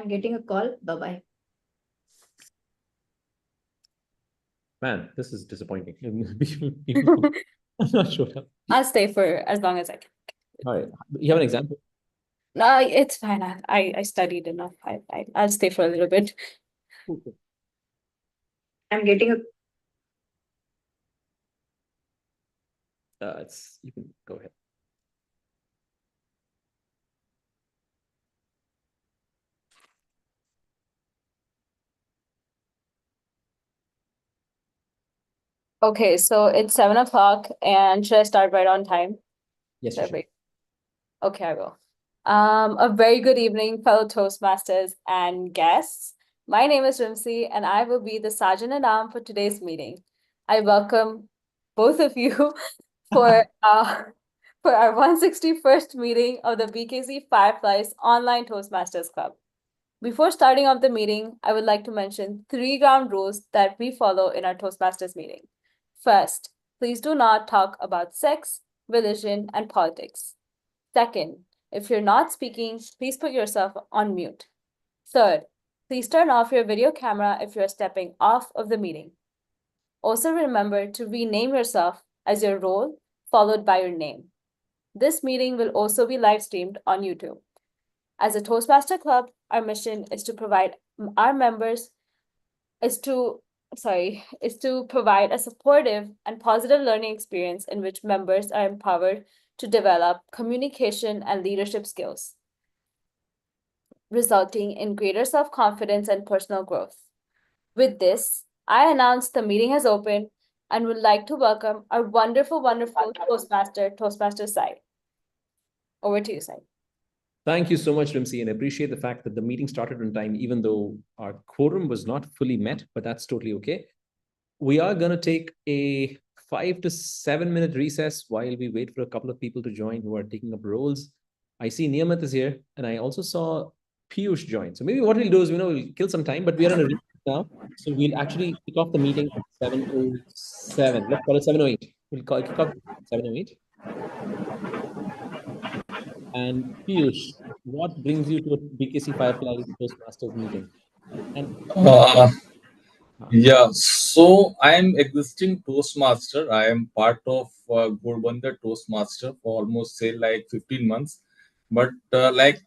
I'm getting a call. Bye-bye. Man, this is disappointing. People I'm not sure. I'll stay for as long as I can. All right. You have an example? No, it's fine. I studied enough. I'll stay for a little bit. Okay. I'm getting a You can go ahead. Okay, so it's 7 o'clock, and should I start right on time? Yes, you should. Okay, I will. A very good evening, fellow Toastmasters and guests. My name is Rimsi, and I will be the Sergeant-at-Arms for today's meeting. I welcome both of you for our 161st meeting of the BKC Fireflies Online Toastmasters Club. Before starting off the meeting, I would like to mention 3 ground rules that we follow in our Toastmasters meeting. First, please do not talk about sex, religion, and politics. Second, if you're not speaking, please put yourself on mute. Third, please turn off your video camera if you're stepping off of the meeting. Also remember to rename yourself as your role, followed by your name. This meeting will also be live streamed on YouTube. As a Toastmaster Club, our mission is to provide our members is to provide a supportive and positive learning experience in which members are empowered to develop communication and leadership skills, resulting in greater self-confidence and personal growth. With this, I announce the meeting has opened and would like to welcome our wonderful Toastmaster Sai. Over to you, Sai. Thank you so much, Rimsi, and I appreciate the fact that the meeting started on time, even though our quorum was not fully met, but that's totally okay. We are going to take a 5 to 7 minute recess while we wait for a couple of people to join who are taking up roles. I see Niyamat is here, and I also saw Piyush join. So maybe what we'll do is, we'll kill some time, but we are on a recess now. So we'll actually kick off the meeting at 7:07. Let's call it 7:08. We'll kick off 7:08. And Piyush, what brings you to a BKC Fireflies Toastmasters meeting? And Yeah, so I am existing Toastmaster. I am part of Gorbanda Toastmaster for almost say like 15 months. But like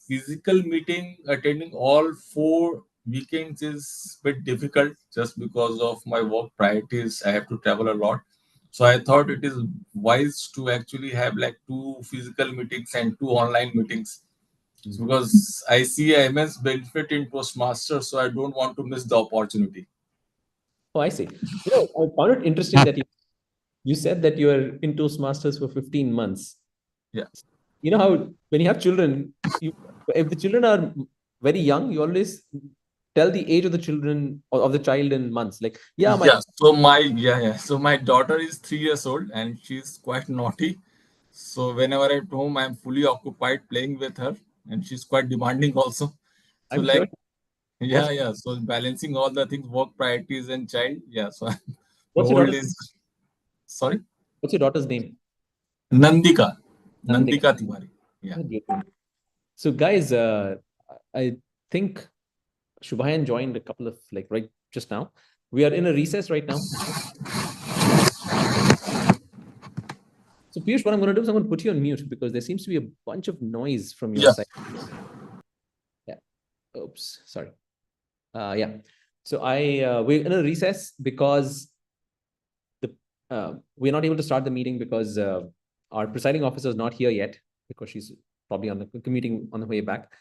physical meeting, attending all 4 weekends is a bit difficult just because of my work priorities. I have to travel a lot. So I thought it is wise to actually have like 2 physical meetings and 2 online meetings. Because I see an immense benefit in Toastmaster, so I don't want to miss the opportunity. oh, I see. I found it interesting that you said that you are in Toastmasters for 15 months. Yeah. You know how when you have children, if the children are very young, you always tell the age of the children or of the child in months. Like, So my daughter is 3 years old and she's quite naughty. So whenever at home, I'm fully occupied playing with her, and she's quite demanding also. So I'm like, sure. So balancing all the things, work priorities and child. Yeah. So the What's your whole daughter's, is sorry, what's your daughter's name? Nandika, Nandika. Nandika Tiwari. Yeah. So guys, I think Shubhayan joined a couple of right just now. We are in a recess right now. So Piyush, what I'm going to do is I'm going to put you on mute because there seems to be a bunch of noise from your side. Yeah. Oops. Sorry. Yeah. So we're in a recess because we're not able to start the meeting because our presiding officer is not here yet because she's probably on the commuting on the way back.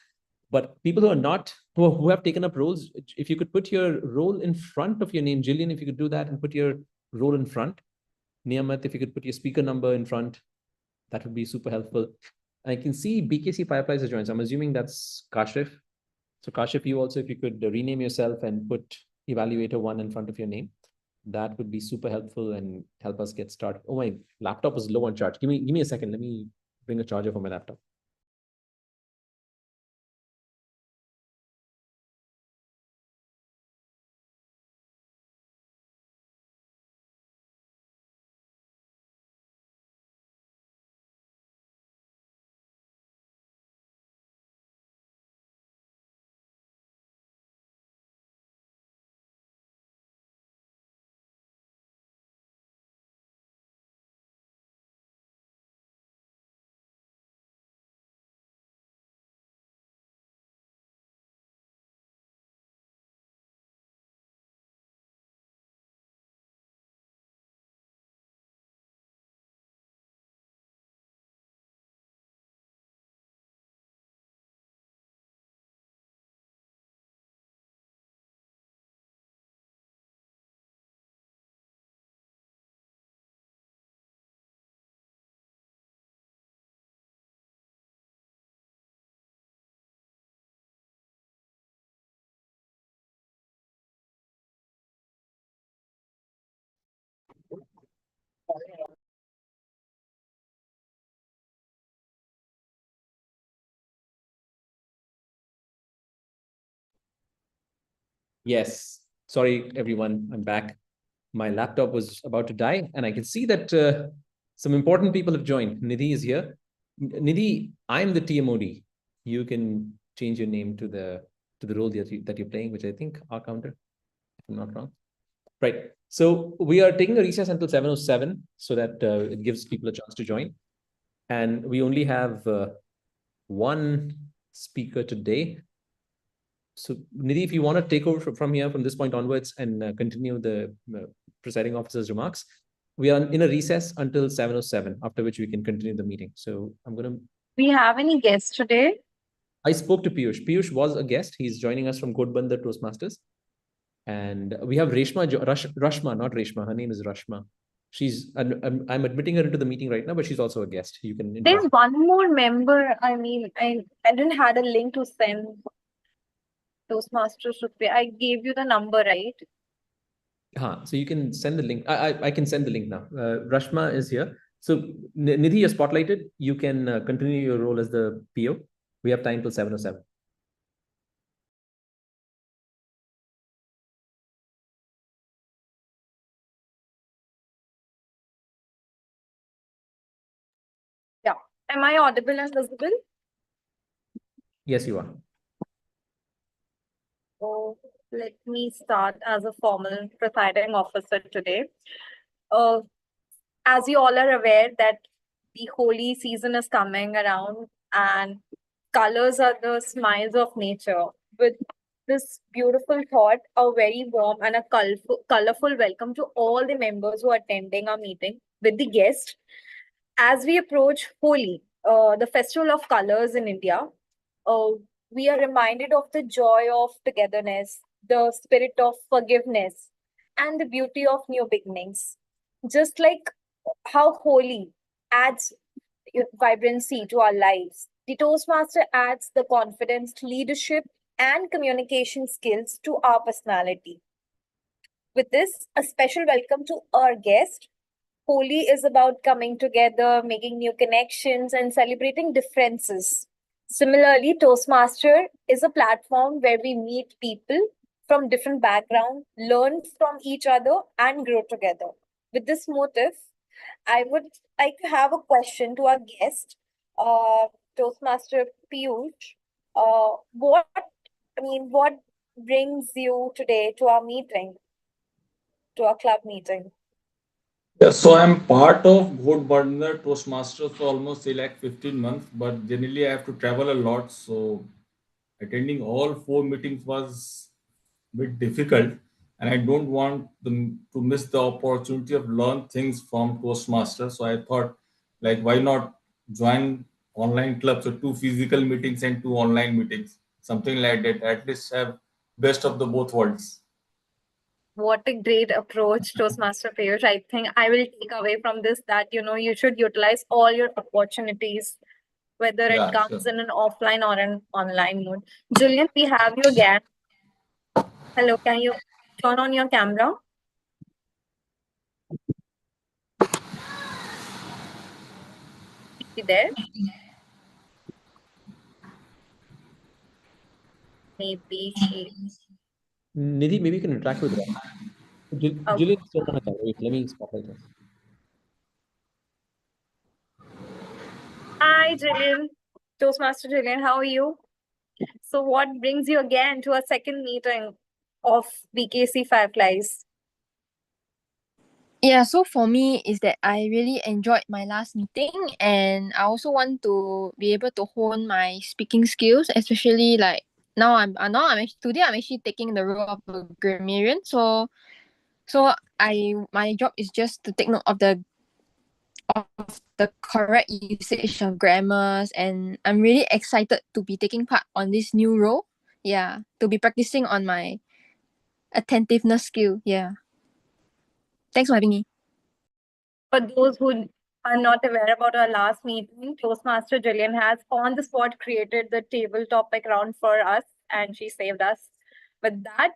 But people who are not, who have taken up roles, if you could put your role in front of your name, Jillian, if you could do that and put your role in front. Niyamat, if you could put your speaker number in front, that would be super helpful. I can see BKC Fireflies has joined. So I'm assuming that's Kashif. So Kashif, you also, if you could rename yourself and put Evaluator 1 in front of your name, that would be super helpful and help us get started. Oh, my laptop is low on charge. Give me a second. Let me bring a charger for my laptop. Yes. Sorry, everyone. I'm back. My laptop was about to die, and I can see that some important people have joined. Nidhi is here. Nidhi, I'm the TMOD. You can change your name to the role that you're playing, which I think our counter, if I'm not wrong. Right. So we are taking a recess until 7:07 so that it gives people a chance to join. And we only have one speaker today. So Nidhi, if you want to take over from here, from this point onwards, and continue the presiding officer's remarks, we are in a recess until 7:07, after which we can continue the meeting. So I'm going to... We have any guests today? I spoke to Piyush. Piyush was a guest. He's joining us from Godbandar Toastmasters. And we have Reshma, Rashma, not Reshma. Her name is Rashma. I'm admitting her into the meeting right now, but she's also a guest. You can There's interact. one more member. I mean, I didn't had a link to send Toastmasters should be. I gave you the number, right? So you can send the link. I can send the link now. Rashma is here. So Nidhi, you're spotlighted. You can continue your role as the PO. We have time till 7:07. Yeah. Am I audible and visible? Yes, you are. So let me start as a formal presiding officer today. As you all are aware that the holy season is coming around and colors are the smiles of nature. With this beautiful thought, a very warm and a colorful welcome to all the members who are attending our meeting with the guests. As we approach Holi, the festival of colors in India, uh, we are reminded of the joy of togetherness, the spirit of forgiveness, and the beauty of new beginnings. Just like how Holi adds vibrancy to our lives, the Toastmaster adds the confidence, leadership, and communication skills to our personality. With this, a special welcome to our guest. Holi is about coming together, making new connections, and celebrating differences. Similarly, Toastmaster is a platform where we meet people from different backgrounds, learn from each other, and grow together. With this motive, I would like to have a question to our guest, Toastmaster Piyush. What brings you today to our meeting, to our club meeting? Yeah, so I'm part of Godbandar Toastmasters for almost say like 15 months, but generally I have to travel a lot. So attending all four meetings was a bit difficult, and I don't want them to miss the opportunity of learn things from Toastmasters. So I thought, like, why not join online clubs, so two physical meetings and two online meetings, something like that. At least have best of the both worlds. What a great approach, Toastmaster Piyush. I think I will take away from this that you should utilize all your opportunities, whether it Yeah, sure. comes in an offline or an online mode. Julian, we have you again. Hello, can you turn on your camera? Is she there? Maybe she. Nidhi, maybe you can interact with her. Okay. Julian, still on a camera. Wait, let me spotlight her. Hi, Julian. Toastmaster Julian, how are you? So, what brings you again to a second meeting of BKC Fireflies? Yeah, so for me is that I really enjoyed my last meeting, and I also want to be able to hone my speaking skills, especially like today I'm actually taking the role of a grammarian. So my job is just to take note of the correct usage of grammars, and I'm really excited to be taking part on this new role. Yeah, to be practicing on my attentiveness skill. Yeah. Thanks for having me. For those who are not aware about our last meeting, Toastmaster Jillian has on the spot created the table topic round for us and she saved us. With that,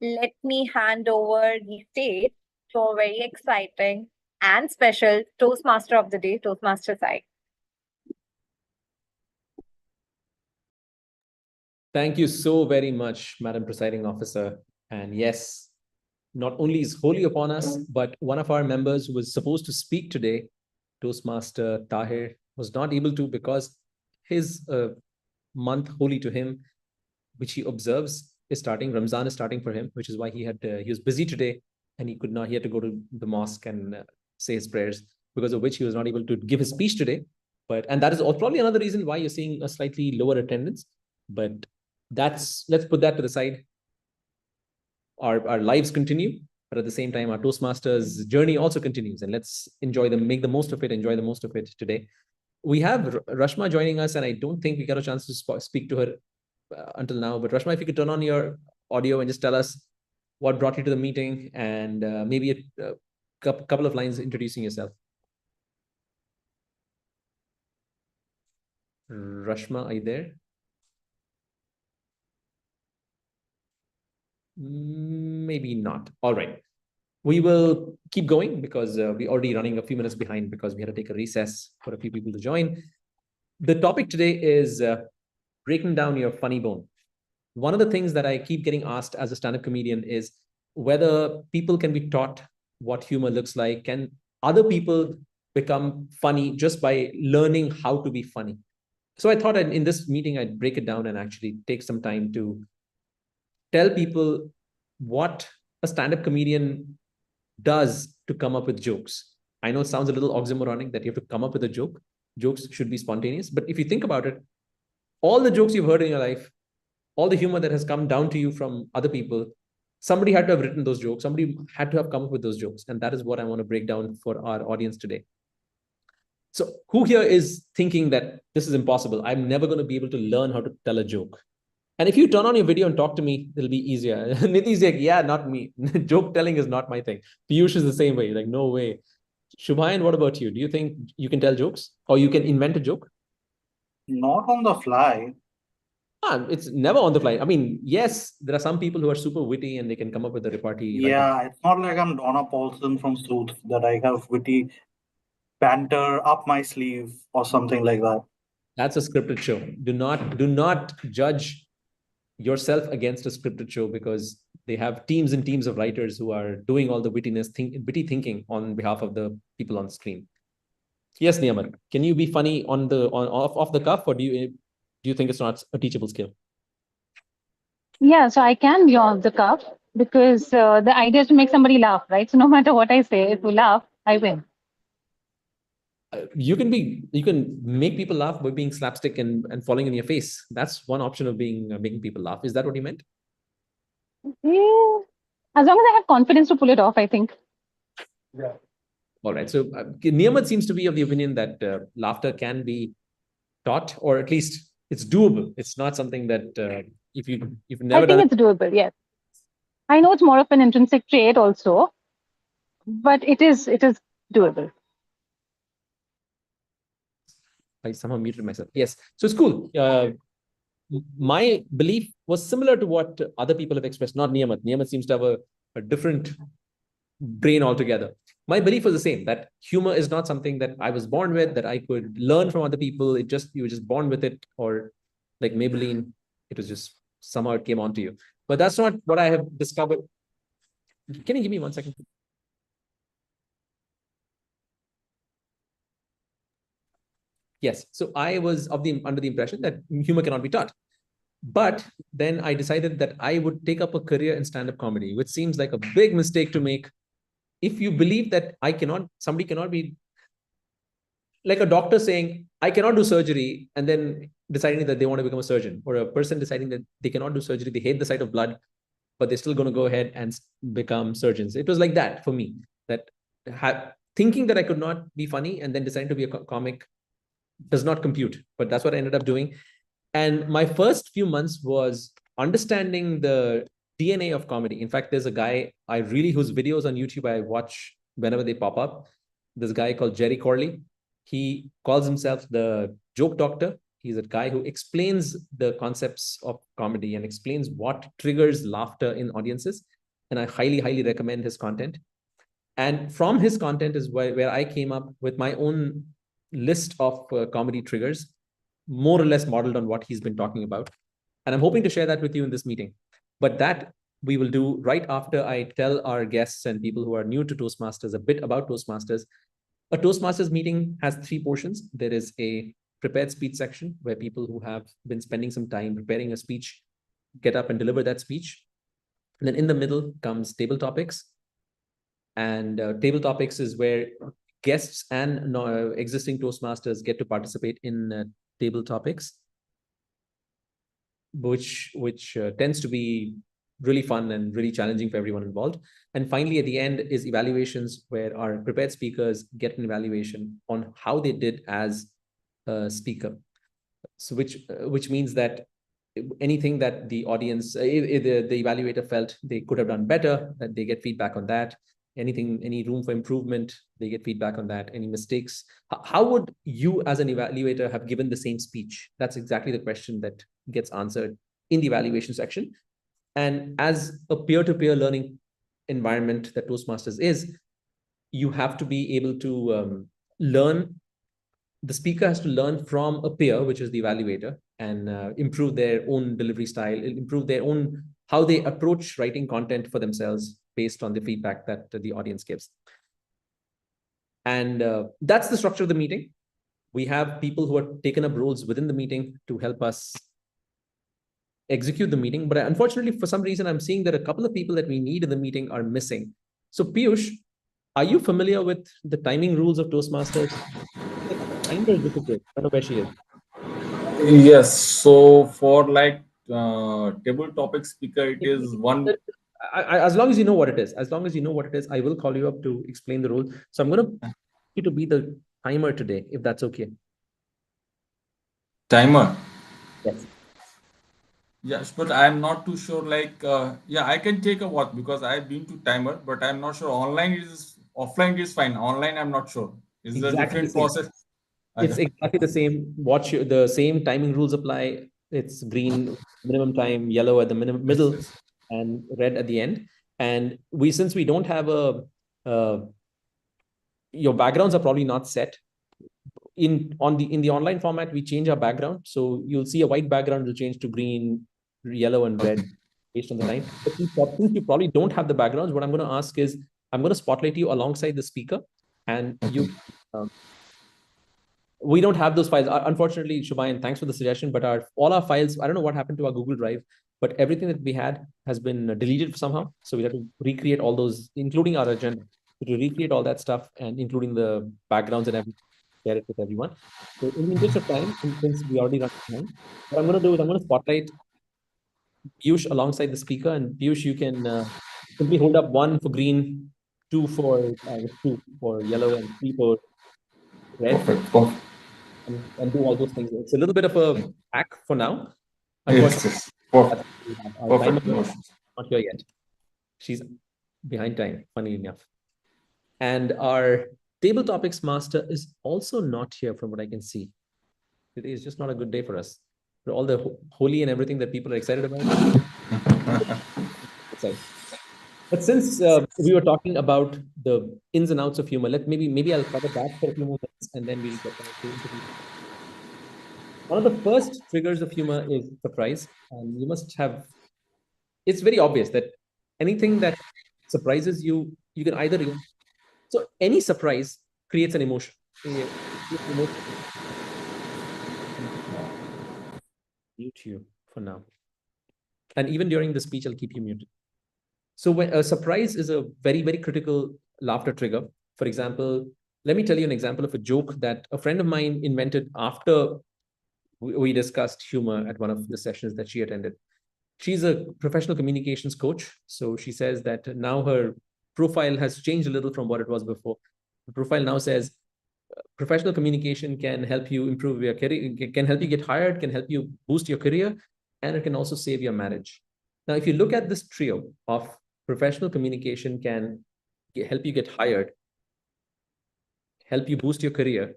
let me hand over the stage to a very exciting and special Toastmaster of the day, Toastmaster Sai. Thank you so very much, Madam Presiding Officer. And yes, not only is Holi upon us, but one of our members who was supposed to speak today, Toastmaster Tahir, was not able to because his month Holi to him, which he observes, is starting. Ramzan is starting for him, which is why he was busy today and he could not. He had to go to the mosque and say his prayers, because of which he was not able to give his speech today. And that is probably another reason why you're seeing a slightly lower attendance. But let's put that to the side. Our lives continue, but at the same time, our Toastmasters journey also continues, and let's make the most of it, enjoy the most of it today. We have Rashma joining us, and I don't think we got a chance to speak to her until now. But Rashma, if you could turn on your audio and just tell us what brought you to the meeting, and maybe a couple of lines introducing yourself. Rashma, are you there? Maybe not. All right. We will keep going because we're already running a few minutes behind because we had to take a recess for a few people to join. The topic today is breaking down your funny bone. One of the things that I keep getting asked as a stand-up comedian is whether people can be taught what humor looks like. Can other people become funny just by learning how to be funny? So I thought in this meeting, I'd break it down and actually take some time to tell people what a stand-up comedian does to come up with jokes. I know it sounds a little oxymoronic that you have to come up with a joke. Jokes should be spontaneous. But if you think about it, all the jokes you've heard in your life, all the humor that has come down to you from other people, somebody had to have written those jokes. Somebody had to have come up with those jokes. And that is what I want to break down for our audience today. So who here is thinking that this is impossible? I'm never going to be able to learn how to tell a joke. And if you turn on your video and talk to me, it'll be easier. Niti's like, yeah, not me. Joke telling is not my thing. Piyush is the same way. Like, no way. Shubhayan, what about you? Do you think you can tell jokes or you can invent a joke? Not on the fly. It's never on the fly. I mean, yes, there are some people who are super witty and they can come up with a repartee. Yeah, it's not like I'm Donna Paulson from Suits that I have witty banter up my sleeve or something like that. That's a scripted show. Do not judge yourself against a scripted show because they have teams and teams of writers who are doing all the witty thinking on behalf of the people on screen. Yes, Niyamar, can you be funny off the cuff, or do you think it's not a teachable skill? Yeah, so I can be off the cuff because the idea is to make somebody laugh, right? So no matter what I say, if you laugh, I win. You can make people laugh by being slapstick and falling in your face. That's one option of making people laugh. Is that what you meant? Yeah. As long as I have confidence to pull it off, I think. Yeah. All right. So Niyamat seems to be of the opinion that laughter can be taught, or at least it's doable. It's not something that if you've never I think it's doable, yes. I know it's more of an intrinsic trait also, but it is doable. I somehow muted myself. Yes. So it's cool. My belief was similar to what other people have expressed, not Niyamat. Niyamat seems to have a different brain altogether. My belief was the same, that humor is not something that I was born with, that I could learn from other people. You were just born with it, or like Maybelline, it was just somehow it came onto you. But that's not what I have discovered. Can you give me 1 second? Yes. So I was under the impression that humor cannot be taught. But then I decided that I would take up a career in stand-up comedy, which seems like a big mistake to make. If you believe that somebody cannot be like a doctor saying, I cannot do surgery, and then deciding that they want to become a surgeon, or a person deciding that they cannot do surgery, they hate the sight of blood, but they're still going to go ahead and become surgeons. It was like that for me, that thinking that I could not be funny and then deciding to be a comic does not compute. But that's what I ended up doing. And my first few months was understanding the DNA of comedy. In fact, there's a guy whose videos on YouTube I watch whenever they pop up. There's a guy called Jerry Corley. He calls himself the joke doctor. He's a guy who explains the concepts of comedy and explains what triggers laughter in audiences. And I highly, highly recommend his content. And from his content is where I came up with my own list of comedy triggers, more or less modeled on what he's been talking about. And I'm hoping to share that with you in this meeting. But that we will do right after I tell our guests and people who are new to Toastmasters a bit about Toastmasters. A Toastmasters meeting has 3 portions. There is a prepared speech section where people who have been spending some time preparing a speech get up and deliver that speech. And then in the middle comes table topics. And table topics is where guests and existing Toastmasters get to participate in table topics, which tends to be really fun and really challenging for everyone involved. And finally, at the end is evaluations, where our prepared speakers get an evaluation on how they did as a speaker. So which means that anything that the audience, the evaluator felt they could have done better, that they get feedback on that. Anything, any room for improvement, they get feedback on that. Any mistakes. How would you as an evaluator have given the same speech? That's exactly the question that gets answered in the evaluation section. And as a peer-to-peer learning environment that Toastmasters is, you have to be able to learn. The speaker has to learn from a peer, which is the evaluator, and improve their own delivery style, improve their own, how they approach writing content for themselves based on the feedback that the audience gives. And that's the structure of the meeting. We have people who have taken up roles within the meeting to help us execute the meeting. But unfortunately, for some reason, I'm seeing that a couple of people that we need in the meeting are missing. So Piyush, are you familiar with the timing rules of Toastmasters? Timer is difficult. I don't know where she is. Yes. So for like table topic speaker, it is one. As long as you know what it is, I will call you up to explain the rule. So I'm going to ask you to be the timer today, if that's okay. Timer. Yes. Yes, but I'm not too sure. Like, yeah, I can take a watch because I've been to timer, but I'm not sure. Offline is fine. Online, I'm not sure. Is a Exactly different the same. process. It's exactly the same. The same timing rules apply. It's green minimum time, yellow at the middle, and red at the end. And since we don't have your backgrounds are probably not set. In the online format, we change our background. So you'll see a white background will change to green, yellow, and red based on the time. But since you probably don't have the backgrounds, what I'm going to ask is, I'm going to spotlight you alongside the speaker, and you. We don't have those files. Unfortunately, Shubhayan, thanks for the suggestion, but all our files, I don't know what happened to our Google Drive, but everything that we had has been deleted somehow. So we have to recreate all those, including our agenda, to recreate all that stuff and including the backgrounds and everything, share it with everyone. So in the interest of time, and since we already run time, what I'm going to do is I'm going to spotlight Piyush alongside the speaker, and Piyush, you can simply hold up 1 for green, 2 for yellow, and 3 for red. Perfect. And do all those things. It's a little bit of a hack for now. Yes. Perfect. Our timer Perfect. is not here yet. She's behind time, funny enough. And our table topics master is also not here from what I can see. Today is just not a good day for us. For all the holy and everything that people are excited about. But since we were talking about the ins and outs of humor, maybe I'll cover that for a few moments, and then we'll get back to interview. One of the first triggers of humor is surprise. And you must have, it's very obvious that anything that surprises you, you can either, so any surprise creates an emotion. Mute you for now. And even during the speech, I'll keep you muted. So when a surprise is a very, very critical laughter trigger. For example, let me tell you an example of a joke that a friend of mine invented after we discussed humor at one of the sessions that she attended. She's a professional communications coach. So she says that now her profile has changed a little from what it was before. The profile now says, professional communication can help you improve your career, can help you get hired, can help you boost your career, and it can also save your marriage. Now, if you look at this trio of professional communication can help you get hired, help you boost your career,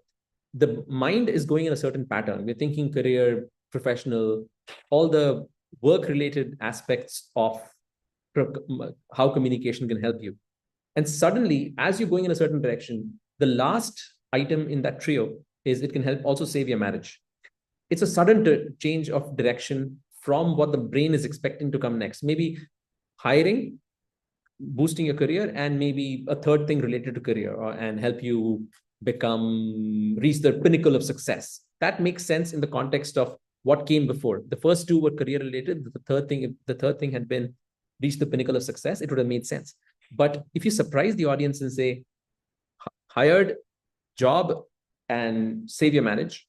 the mind is going in a certain pattern. We're thinking career, professional, all the work-related aspects of how communication can help you. And suddenly, as you're going in a certain direction, the last item in that trio is it can help also save your marriage. It's a sudden change of direction from what the brain is expecting to come next. Maybe hiring, boosting your career, and maybe a third thing related to career and help you reach the pinnacle of success. That makes sense in the context of what came before. The first two were career related. The third thing, if the third thing had been reach the pinnacle of success, it would have made sense. But if you surprise the audience and say, hired, job, and savior manage,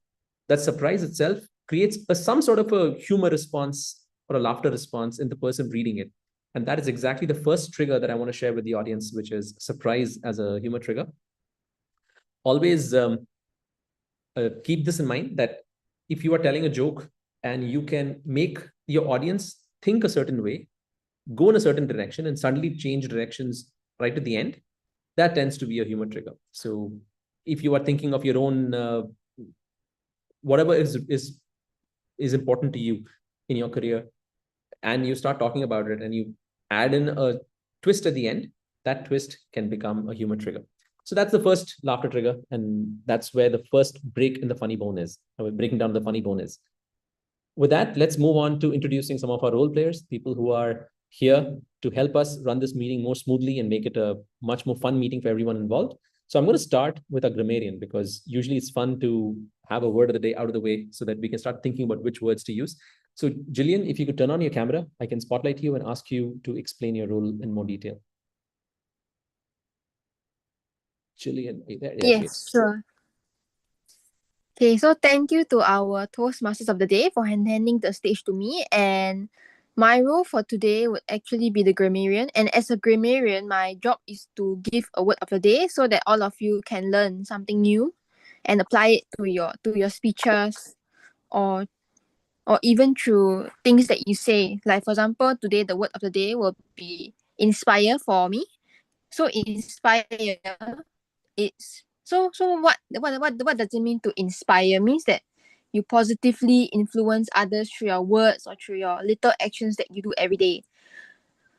that surprise itself creates some sort of a humor response or a laughter response in the person reading it. And that is exactly the first trigger that I want to share with the audience, which is surprise as a humor trigger. Always keep this in mind, that if you are telling a joke and you can make your audience think a certain way, go in a certain direction, and suddenly change directions right at the end, that tends to be a humor trigger. So if you are thinking of your own, whatever is important to you in your career, and you start talking about it and you add in a twist at the end, that twist can become a humor trigger. So that's the first laughter trigger. And that's where the first break in the funny bone is, breaking down the funny bone is. With that, let's move on to introducing some of our role players, people who are here to help us run this meeting more smoothly and make it a much more fun meeting for everyone involved. So I'm going to start with a grammarian, because usually it's fun to have a word of the day out of the way so that we can start thinking about which words to use. So Jillian, if you could turn on your camera, I can spotlight you and ask you to explain your role in more detail. Jillian, there she is. Yes, sure. Okay, so thank you to our Toastmasters of the day for handing the stage to me. And my role for today would actually be the grammarian. And as a grammarian, my job is to give a word of the day so that all of you can learn something new and apply it to your speeches, or even through things that you say. Like for example, today the word of the day will be inspire for me. So inspire, it's so what does it mean to inspire? Means that you positively influence others through your words or through your little actions that you do every day.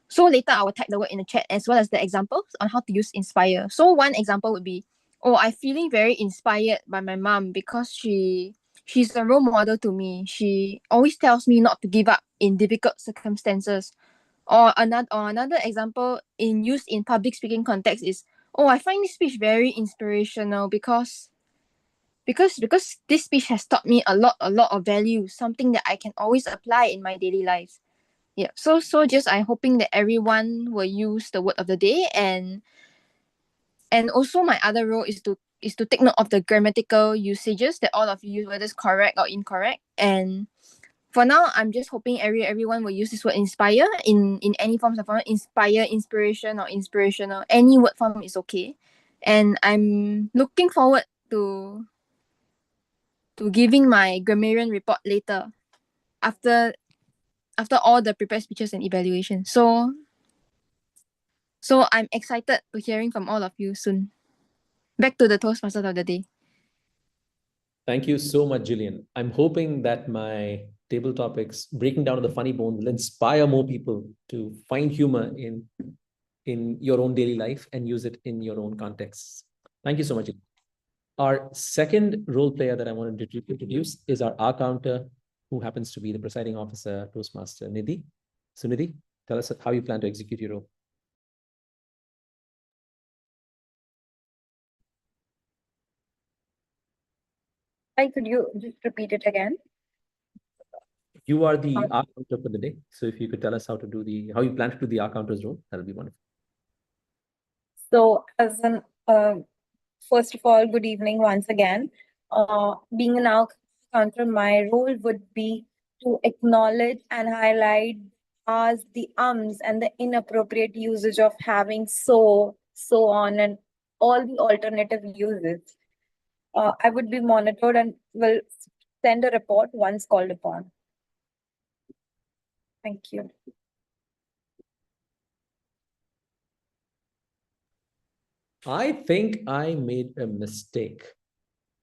So later I will type the word in the chat as well as the examples on how to use inspire. So one example would be, I'm feeling very inspired by my mom because she's a role model to me. She always tells me not to give up in difficult circumstances. Or another example in used in public speaking context is, I find this speech very inspirational because this speech has taught me a lot of value, something that I can always apply in my daily life. Yeah. So just I'm hoping that everyone will use the word of the day, and also my other role is to take note of the grammatical usages that all of you use, whether it's correct or incorrect. And for now, I'm just hoping everyone will use this word inspire in any forms of form. Inspire, inspiration, or inspirational. Any word form is okay. And I'm looking forward to giving my grammarian report later, after all the prepared speeches and evaluations. So I'm excited to hearing from all of you soon. Back to the Toastmasters of the day. Thank you so much, Jillian. I'm hoping that my table topics, breaking down the funny bone, will inspire more people to find humor in your own daily life and use it in your own contexts. Thank you so much. Our second role player that I wanted to introduce is our R counter, who happens to be the presiding officer, Toastmaster Nidhi. So Nidhi, tell us how you plan to execute your role. Hi, could you just repeat it again? You are the R counter for the day. So if you could tell us how you plan to do the R counter's role, that'll be wonderful. So, first of all, good evening once again. Being an counter, my role would be to acknowledge and highlight as the ums and the inappropriate usage of having so on, and all the alternative uses. I would be monitored and will send a report once called upon. Thank you. I think I made a mistake.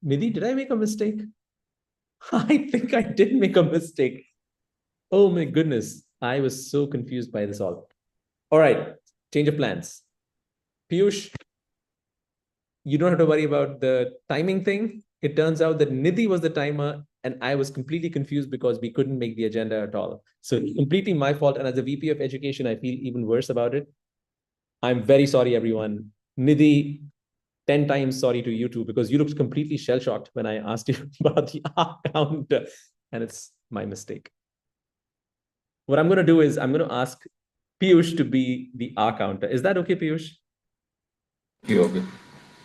Nidhi, did I make a mistake? I think I did make a mistake. Oh my goodness. I was so confused by this all. All right, change of plans. Piyush, you don't have to worry about the timing thing. It turns out that Nidhi was the timer and I was completely confused because we couldn't make the agenda at all. So completely my fault. And as a VP of Education, I feel even worse about it. I'm very sorry, everyone. Nidhi, 10 times sorry to you too, because you looked completely shell-shocked when I asked you about the account, and it's my mistake. What I'm going to do is I'm going to ask Piyush to be the R counter. Is that okay, Piyush? Okay.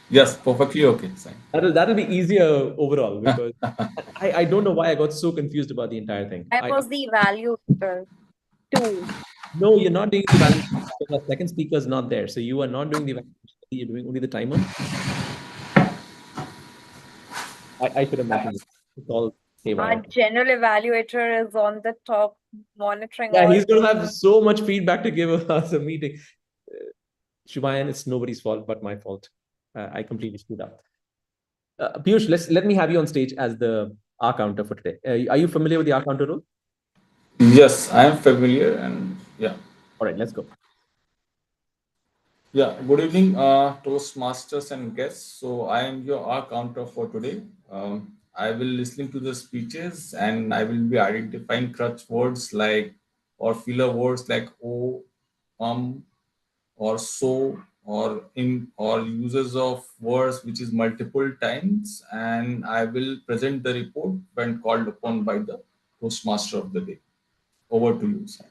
Yes, perfectly okay. Fine. That'll be easier overall, because I don't know why I got so confused about the entire thing. I was the evaluator too. No, you're not doing the validation. The second speaker is not there. So you are not doing the validation. You're doing only the timer. I should have mentioned this. It's all Our haywire. general evaluator is on the top monitoring Yeah, all. he's going to have so much feedback to give us a meeting. Shubayan, it's nobody's fault but my fault. I completely screwed up. Piyush, let me have you on stage as the R counter for today. Are you familiar with the R counter rule? Yes, I am familiar, and yeah. All right, let's go. Yeah, good evening, Toastmasters and guests. So I am your R counter for today. I will listening to the speeches and I will be identifying crutch words like or filler words like oh, or so or in or uses of words which is multiple times, and I will present the report when called upon by the Toastmaster of the day. Over to you, Sam.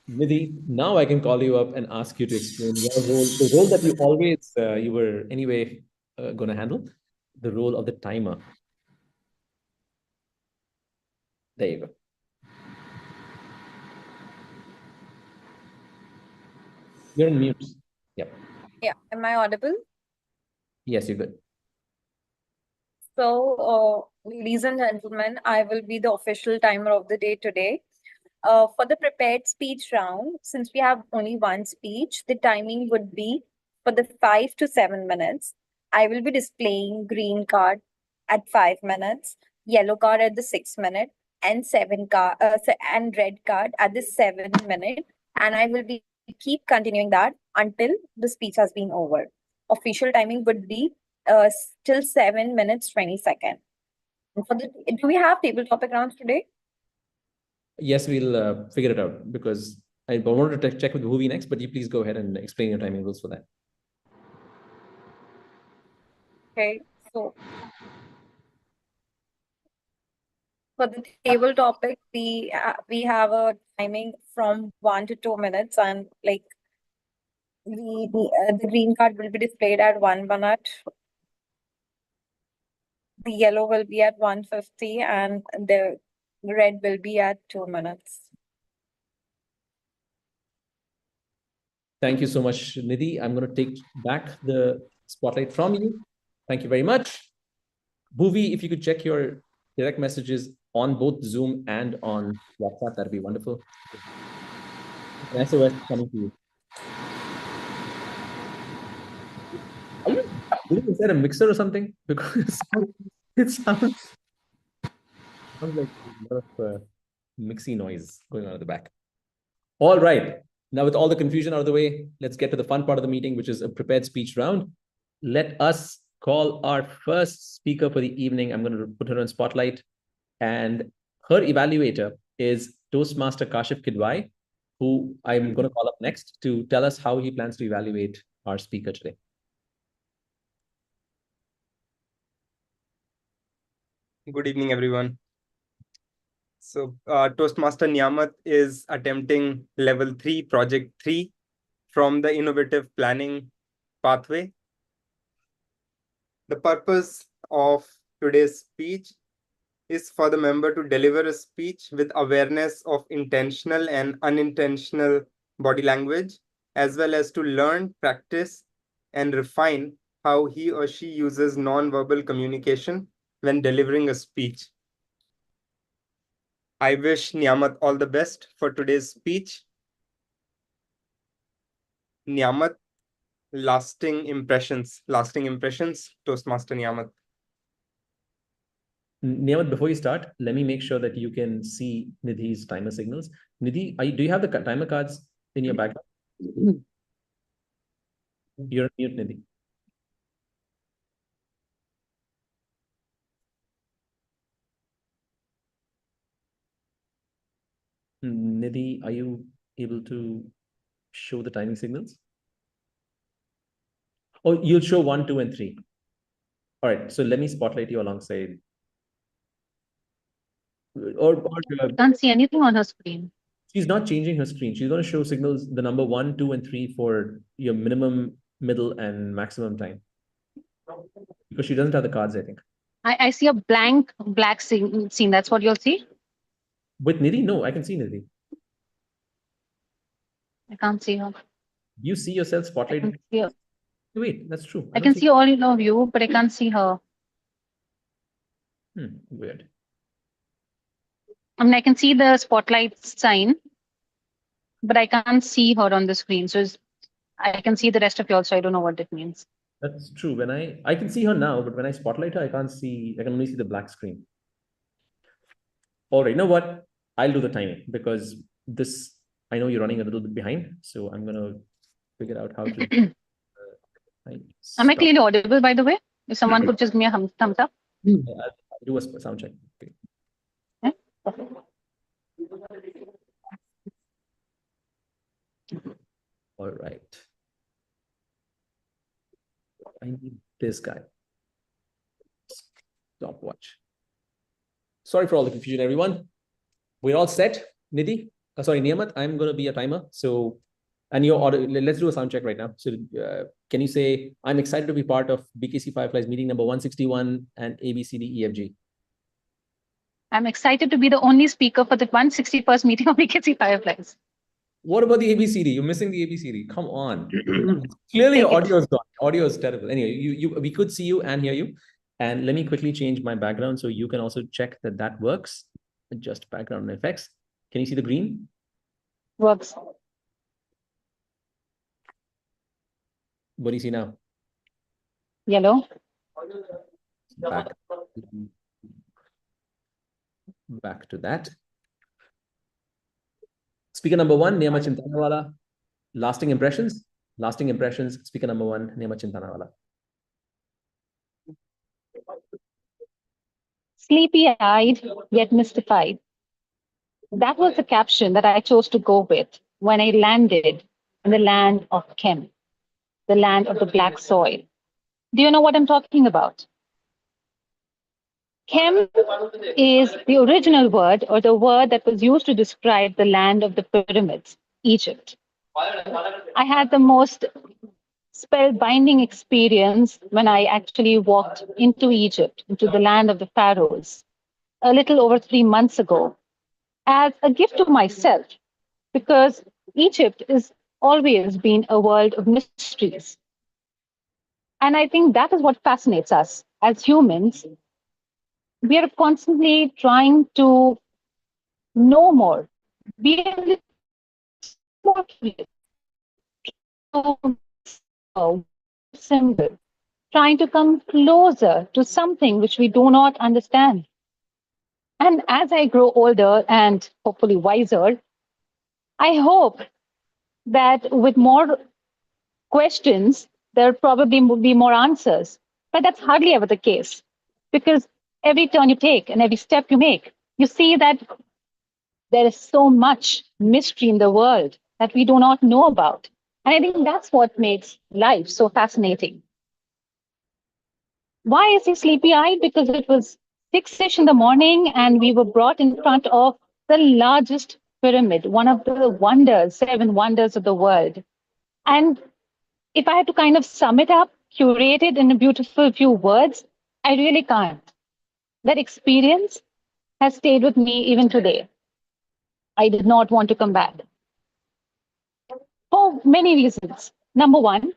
Nidhi, now I can call you up and ask you to explain your role, the role that you always, you were anyway going to handle, the role of the timer. There you go. You're on mute. Yep. Yeah, am I audible? Yes, you're good. So, ladies and gentlemen, I will be the official timer of the day today. For the prepared speech round, since we have only one speech, the timing would be for the 5 to 7 minutes. I will be displaying green card at 5 minutes, yellow card at the 6 minute, and and red card at the 7 minute. And I will be keep continuing that until the speech has been over. Official timing would be till 7 minutes 20 seconds. Do we have table topic rounds today? Yes, we'll figure it out, because I wanted to check with Bhuvi next, but you please go ahead and explain your timing rules for that. Okay, so for the table topic, we have a timing from 1 to 2 minutes, and like the green card will be displayed at 1 minute. The yellow will be at 150, and the red will be at 2 minutes. Thank you so much, Nidhi. I'm going to take back the spotlight from you. Thank you very much. Bhuvi, if you could check your direct messages on both Zoom and on WhatsApp, that'd be wonderful. An SOS coming to you. Are you living inside a mixer or something? Because it sounds like a lot of mixy noise going on at the back. All right. Now, with all the confusion out of the way, let's get to the fun part of the meeting, which is a prepared speech round. Let us call our first speaker for the evening. I'm going to put her on spotlight. And her evaluator is Toastmaster Kashif Kidwai, who I'm going to call up next to tell us how he plans to evaluate our speaker today. Good evening, everyone. So Toastmaster Niyamat is attempting level 3, project 3 from the innovative planning pathway. The purpose of today's speech is for the member to deliver a speech with awareness of intentional and unintentional body language, as well as to learn, practice, and refine how he or she uses non-verbal communication when delivering a speech. I wish Niyamat all the best for today's speech. Niyamat, lasting impressions, Toastmaster Niyamat. Niyamat, before you start, let me make sure that you can see Nidhi's timer signals. Nidhi, do you have the timer cards in your background? You're on mute, Nidhi. Nidhi, are you able to show the timing signals? Oh, you'll show 1, 2, and 3. All right, so let me spotlight you alongside. Can't see anything on her screen. She's not changing her screen. She's going to show signals, the number 1, 2, and 3 for your minimum, middle, and maximum time. Because she doesn't have the cards, I think. I see a blank black scene. That's what you'll see? With Nidhi? No, I can see Nidhi. I can't see her. You see yourself I spotlighted? can see her. Wait, that's true. I can see all of you, but I can't see her. Weird. I mean, I can see the spotlight sign, but I can't see her on the screen. So I can see the rest of you also. I don't know what that means. That's true. When I can see her now, but when I spotlight her, I can't see, I can only see the black screen. All right, you know what? I'll do the timing because this, I know you're running a little bit behind. So I'm going to figure out how to. Am I clearly audible, by the way? If someone could just give me a thumbs up. I'll do a sound check. Okay. Yeah? All right. I need this guy. Stopwatch. Sorry for all the confusion, everyone. We're all set. Nidhi, sorry, Niyamat, I'm going to be a timer. So, and your order, let's do a sound check right now. So, can you say, I'm excited to be part of BKC Fireflies meeting number 161 and ABCDEFG? I'm excited to be the only speaker for the 161st meeting of BKC Fireflies. What about the ABCD? You're missing the ABCD. Come on. Clearly, your audio is gone. Audio is terrible. Anyway, we could see you and hear you. And let me quickly change my background so you can also check that that works. Adjust background effects. Can you see the green? Works. What do you see now? Yellow. Back to that. Speaker number 1, Niyama Chintanawala. Lasting impressions. Lasting impressions. Speaker number 1, Niyama Chintanawala. Sleepy-eyed, yet mystified. That was the caption that I chose to go with when I landed in the land of Kem, the land of the black soil. Do you know what I'm talking about? Kem is the original word or the word that was used to describe the land of the pyramids, Egypt. I had the most spellbinding experience when I actually walked into Egypt, into the land of the pharaohs, a little over 3 months ago, as a gift to myself, because Egypt has always been a world of mysteries. And I think that is what fascinates us as humans. We are constantly trying to know more, be a little more curious, symbol, trying to come closer to something which we do not understand. And as I grow older and hopefully wiser, I hope that with more questions, there probably will be more answers. But that's hardly ever the case, because every turn you take and every step you make, you see that there is so much mystery in the world that we do not know about. And I think that's what makes life so fascinating. Why is he sleepy-eyed? Because it was 6-ish in the morning and we were brought in front of the largest pyramid, one of the wonders, 7 wonders of the world. And if I had to kind of sum it up, curate it in a beautiful few words, I really can't. That experience has stayed with me even today. I did not want to come back. For many reasons. Number one,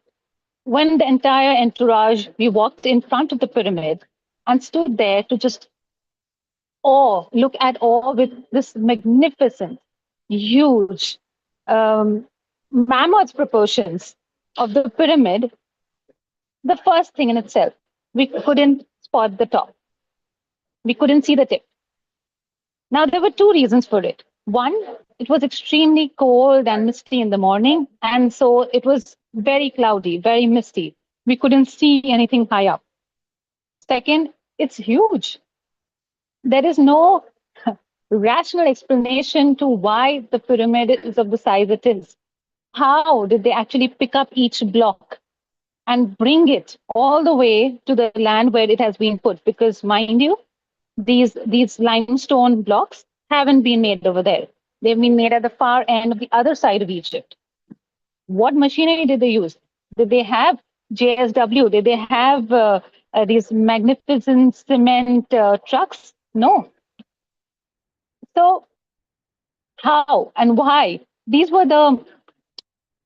when the entire entourage, we walked in front of the pyramid and stood there to just look at awe with this magnificent, huge, mammoth proportions of the pyramid. The first thing in itself, we couldn't spot the top. We couldn't see the tip. Now, there were 2 reasons for it. One, it was extremely cold and misty in the morning, and so it was very cloudy, very misty. We couldn't see anything high up. Second, it's huge. There is no rational explanation to why the pyramid is of the size it is. How did they actually pick up each block and bring it all the way to the land where it has been put? Because mind you, these limestone blocks haven't been made over there. They've been made at the far end of the other side of Egypt. What machinery did they use? Did they have JSW? Did they have these magnificent cement trucks? No. So how and why? These were the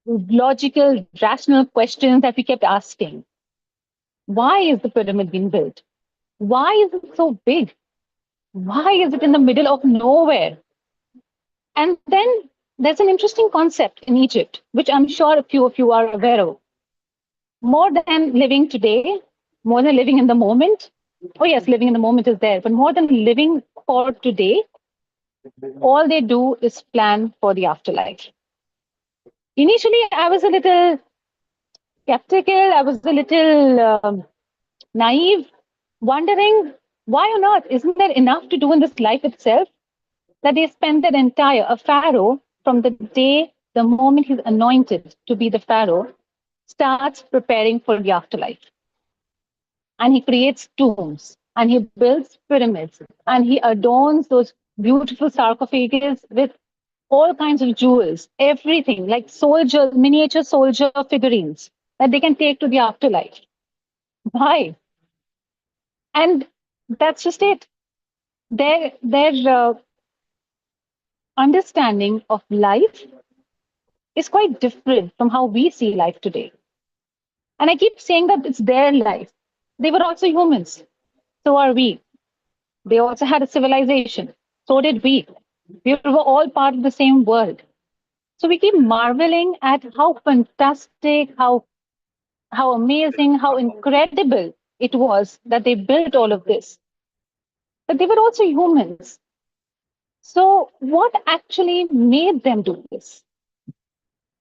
logical, rational questions that we kept asking. Why is the pyramid being built? Why is it so big? Why is it in the middle of nowhere? And then there's an interesting concept in Egypt, which I'm sure a few of you are aware of. More than living today, more than living in the moment. Oh, yes, living in the moment is there, but more than living for today, all they do is plan for the afterlife. Initially, I was a little skeptical, I was a little naive, wondering why on earth isn't there enough to do in this life itself that they spend their entire, a pharaoh, from the day, the moment he's anointed to be the pharaoh, starts preparing for the afterlife. And he creates tombs, and he builds pyramids, and he adorns those beautiful sarcophagus with all kinds of jewels, everything, like soldier, miniature soldier figurines that they can take to the afterlife. Why? And that's just it. Their understanding of life is quite different from how we see life today. And I keep saying that it's their life. They were also humans. So are we. They also had a civilization. So did we. We were all part of the same world. So we keep marveling at how fantastic, how amazing, how incredible it was that they built all of this. But they were also humans. So what actually made them do this?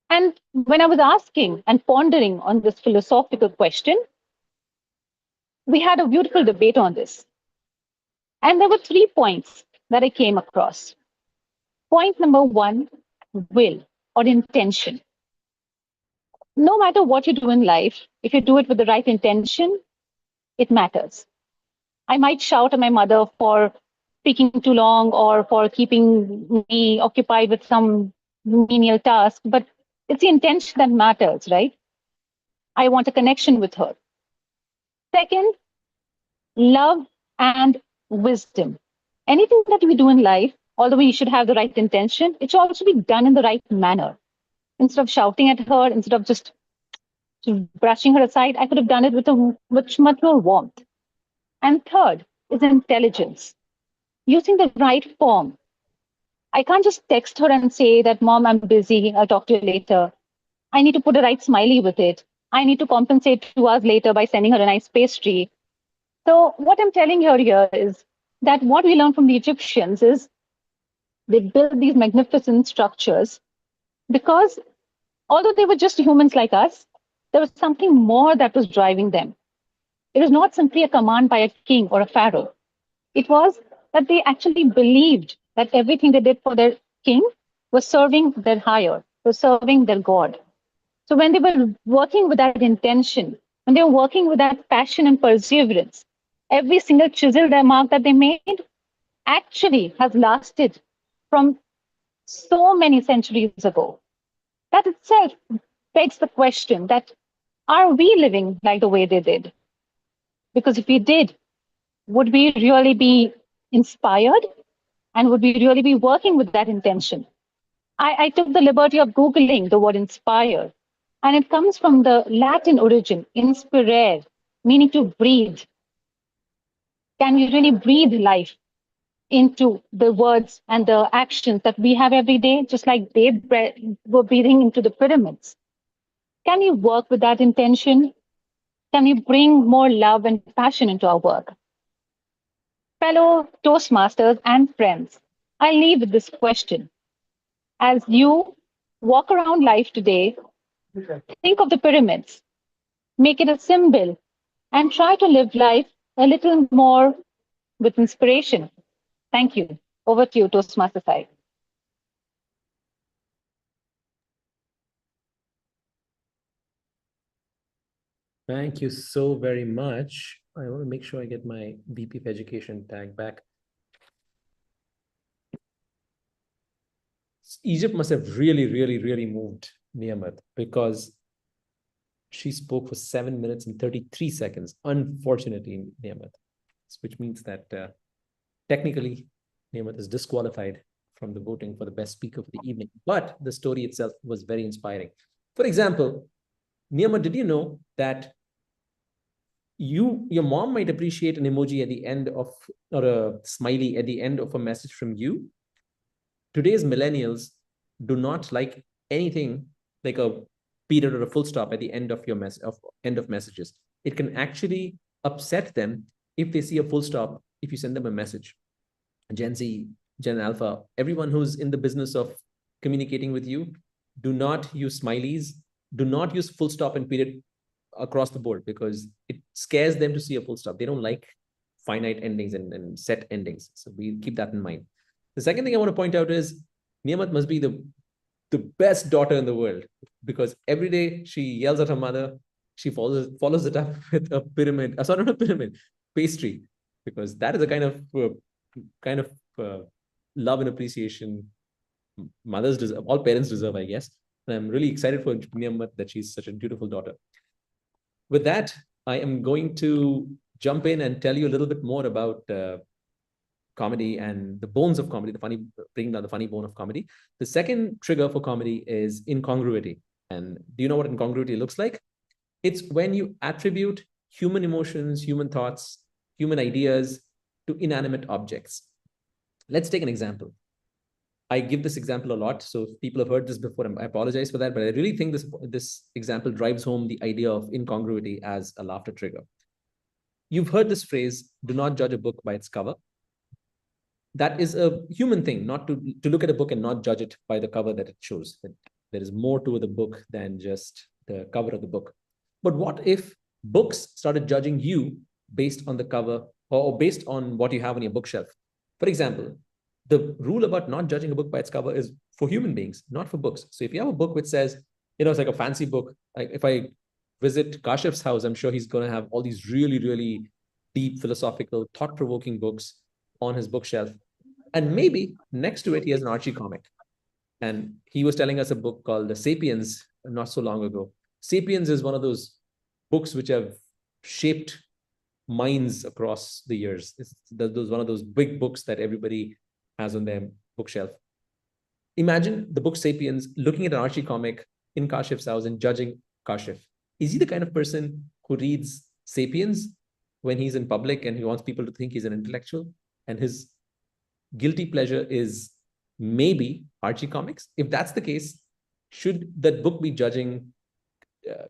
And when I was asking and pondering on this philosophical question, we had a beautiful debate on this. And there were 3 points that I came across. Point number 1, will or intention. No matter what you do in life, if you do it with the right intention, it matters. I might shout at my mother for speaking too long or for keeping me occupied with some menial task, but it's the intention that matters, right? I want a connection with her. Second, love and wisdom. Anything that we do in life, although we should have the right intention, it should also be done in the right manner. Instead of shouting at her, instead of just brushing her aside, I could have done it with much more warmth. And third is intelligence, using the right form. I can't just text her and say that, Mom, I'm busy, I'll talk to you later. I need to put a right smiley with it. I need to compensate 2 hours later by sending her a nice pastry. So what I'm telling her here is that what we learned from the Egyptians is they built these magnificent structures because although they were just humans like us, there was something more that was driving them. It was not simply a command by a king or a pharaoh. It was that they actually believed that everything they did for their king was serving their higher, was serving their God. So when they were working with that intention, when they were working with that passion and perseverance, every single chisel their mark that they made actually has lasted from so many centuries ago. That itself begs the question that, are we living like the way they did? Because if we did, would we really be inspired? And would we really be working with that intention? I took the liberty of Googling the word inspire, and it comes from the Latin origin, inspirare, meaning to breathe. Can we really breathe life into the words and the actions that we have every day, just like they were breathing into the pyramids? Can we work with that intention? Can we bring more love and passion into our work? Fellow Toastmasters and friends, I leave with this question. As you walk around life today, think of the pyramids, make it a symbol, and try to live life a little more with inspiration. Thank you. Over to you, Toastmaster side. Thank you so very much. I want to make sure I get my VP of Education tag back. Egypt must have really, really, really moved Niyamat, because she spoke for 7 minutes and 33 seconds, unfortunately, Niyamat, which means that technically Niyamat is disqualified from the voting for the best speaker for the evening. But the story itself was very inspiring. For example, Niyamat, did you know that your mom might appreciate an emoji at the end of, or a smiley at the end of a message from you? Today's millennials do not like anything like a period or a full stop at the end of your end of messages. It can actually upset them if they see a full stop if you send them a message. Gen Z, Gen Alpha, everyone who's in the business of communicating with you, do not use smileys, do not use full stop and period across the board, because it scares them to see a full stop. They don't like finite endings and set endings. So we keep that in mind. The second thing I want to point out is Niyamat must be the best daughter in the world, because every day she yells at her mother, she follows it up with a pyramid, sorry, not a pyramid, pastry, because that is a kind of love and appreciation mothers deserve, all parents deserve, I guess. And I'm really excited for Niyamat that she's such a beautiful daughter. With that, I am going to jump in and tell you a little bit more about comedy and the bones of comedy, bringing down the funny bone of comedy. The second trigger for comedy is incongruity. And do you know what incongruity looks like? It's when you attribute human emotions, human thoughts, human ideas to inanimate objects. Let's take an example. I give this example a lot, so if people have heard this before, I apologize for that, but I really think this example drives home the idea of incongruity as a laughter trigger. You've heard this phrase, do not judge a book by its cover. That is a human thing, not to look at a book and not judge it by the cover that it shows. That there is more to the book than just the cover of the book. But what if books started judging you based on the cover or based on what you have on your bookshelf? For example, the rule about not judging a book by its cover is for human beings, not for books. So if you have a book which says, it's like a fancy book, like if I visit Kashif's house, I'm sure he's going to have all these really, really deep, philosophical, thought-provoking books on his bookshelf. And maybe next to it, he has an Archie comic. And he was telling us a book called The Sapiens not so long ago. Sapiens is one of those books which have shaped minds across the years. It's one of those big books that everybody has on their bookshelf. Imagine the book Sapiens looking at an Archie comic in Kashif's house and judging Kashif. Is he the kind of person who reads Sapiens when he's in public and he wants people to think he's an intellectual? And his guilty pleasure is maybe Archie comics? If that's the case, should that book be judging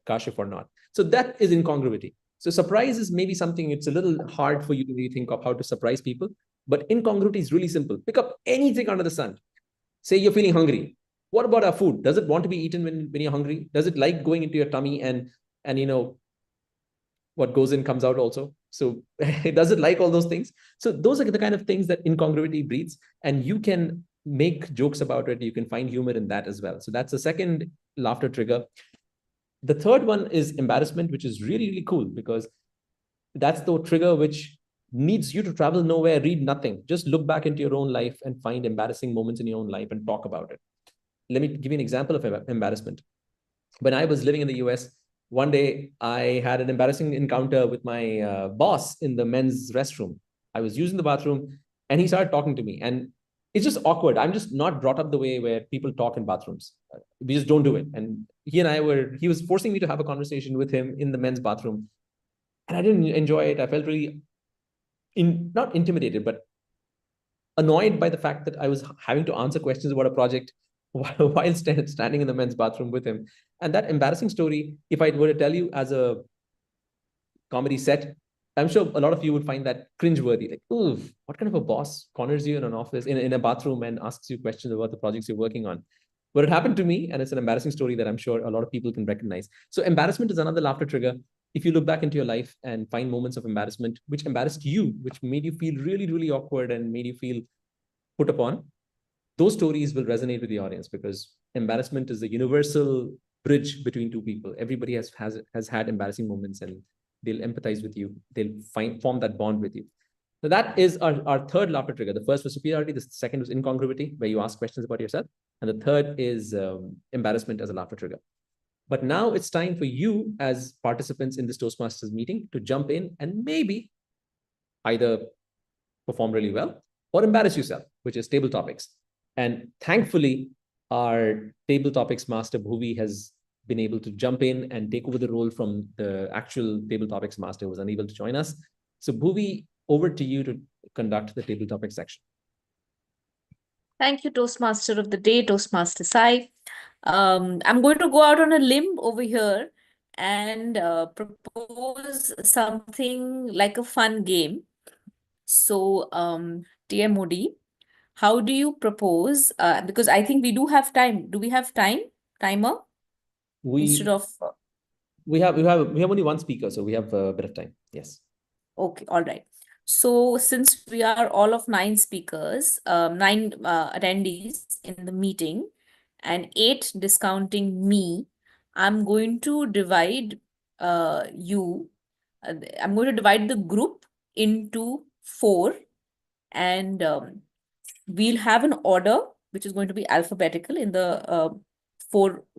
Kashif or not? So that is incongruity. So surprise is maybe something, it's a little hard for you to really think of how to surprise people, but incongruity is really simple. Pick up anything under the sun. Say you're feeling hungry. What about our food? Does it want to be eaten when you're hungry? Does it like going into your tummy and what goes in comes out also? So does it like all those things? So those are the kind of things that incongruity breeds, and you can make jokes about it. You can find humor in that as well. So that's the second laughter trigger. The third one is embarrassment, which is really, really cool, because that's the trigger which needs you to travel nowhere, read nothing. Just look back into your own life and find embarrassing moments in your own life and talk about it. Let me give you an example of embarrassment. When I was living in the US, one day I had an embarrassing encounter with my boss in the men's restroom. I was using the bathroom and he started talking to me, and it's just awkward. I'm just not brought up the way where people talk in bathrooms. We just don't do it. And he was forcing me to have a conversation with him in the men's bathroom. And I didn't enjoy it. I felt really not intimidated, but annoyed by the fact that I was having to answer questions about a project while standing in the men's bathroom with him. And that embarrassing story, if I were to tell you as a comedy set, I'm sure a lot of you would find that cringeworthy. Like, ooh, what kind of a boss corners you in an office, in a bathroom, and asks you questions about the projects you're working on? But it happened to me, and it's an embarrassing story that I'm sure a lot of people can recognize. So embarrassment is another laughter trigger. If you look back into your life and find moments of embarrassment, which embarrassed you, which made you feel really, really awkward and made you feel put upon, those stories will resonate with the audience, because embarrassment is the universal bridge between two people. Everybody has had embarrassing moments, and they'll empathize with you. They'll form that bond with you. So that is our third laughter trigger. The first was superiority. The second was incongruity, where you ask questions about yourself. And the third is embarrassment as a laughter trigger. But now it's time for you as participants in this Toastmasters meeting to jump in and maybe either perform really well or embarrass yourself, which is table topics. And thankfully, our table topics master, Bhuvi, has been able to jump in and take over the role from the actual table topics master who was unable to join us. So Bhuvi, over to you to conduct the table topics section. Thank you, Toastmaster of the Day, Toastmaster Sai. I'm going to go out on a limb over here and propose something like a fun game. So, TMOD, how do you propose? Because I think we do have time. Do we have time? Timer? Instead of we have only one speaker, so we have a bit of time. Yes. Okay, all right. So since we are all of 9 speakers, 9 attendees in the meeting, and 8 discounting me, I'm going to divide I'm going to divide the group into 4, and we'll have an order which is going to be alphabetical in the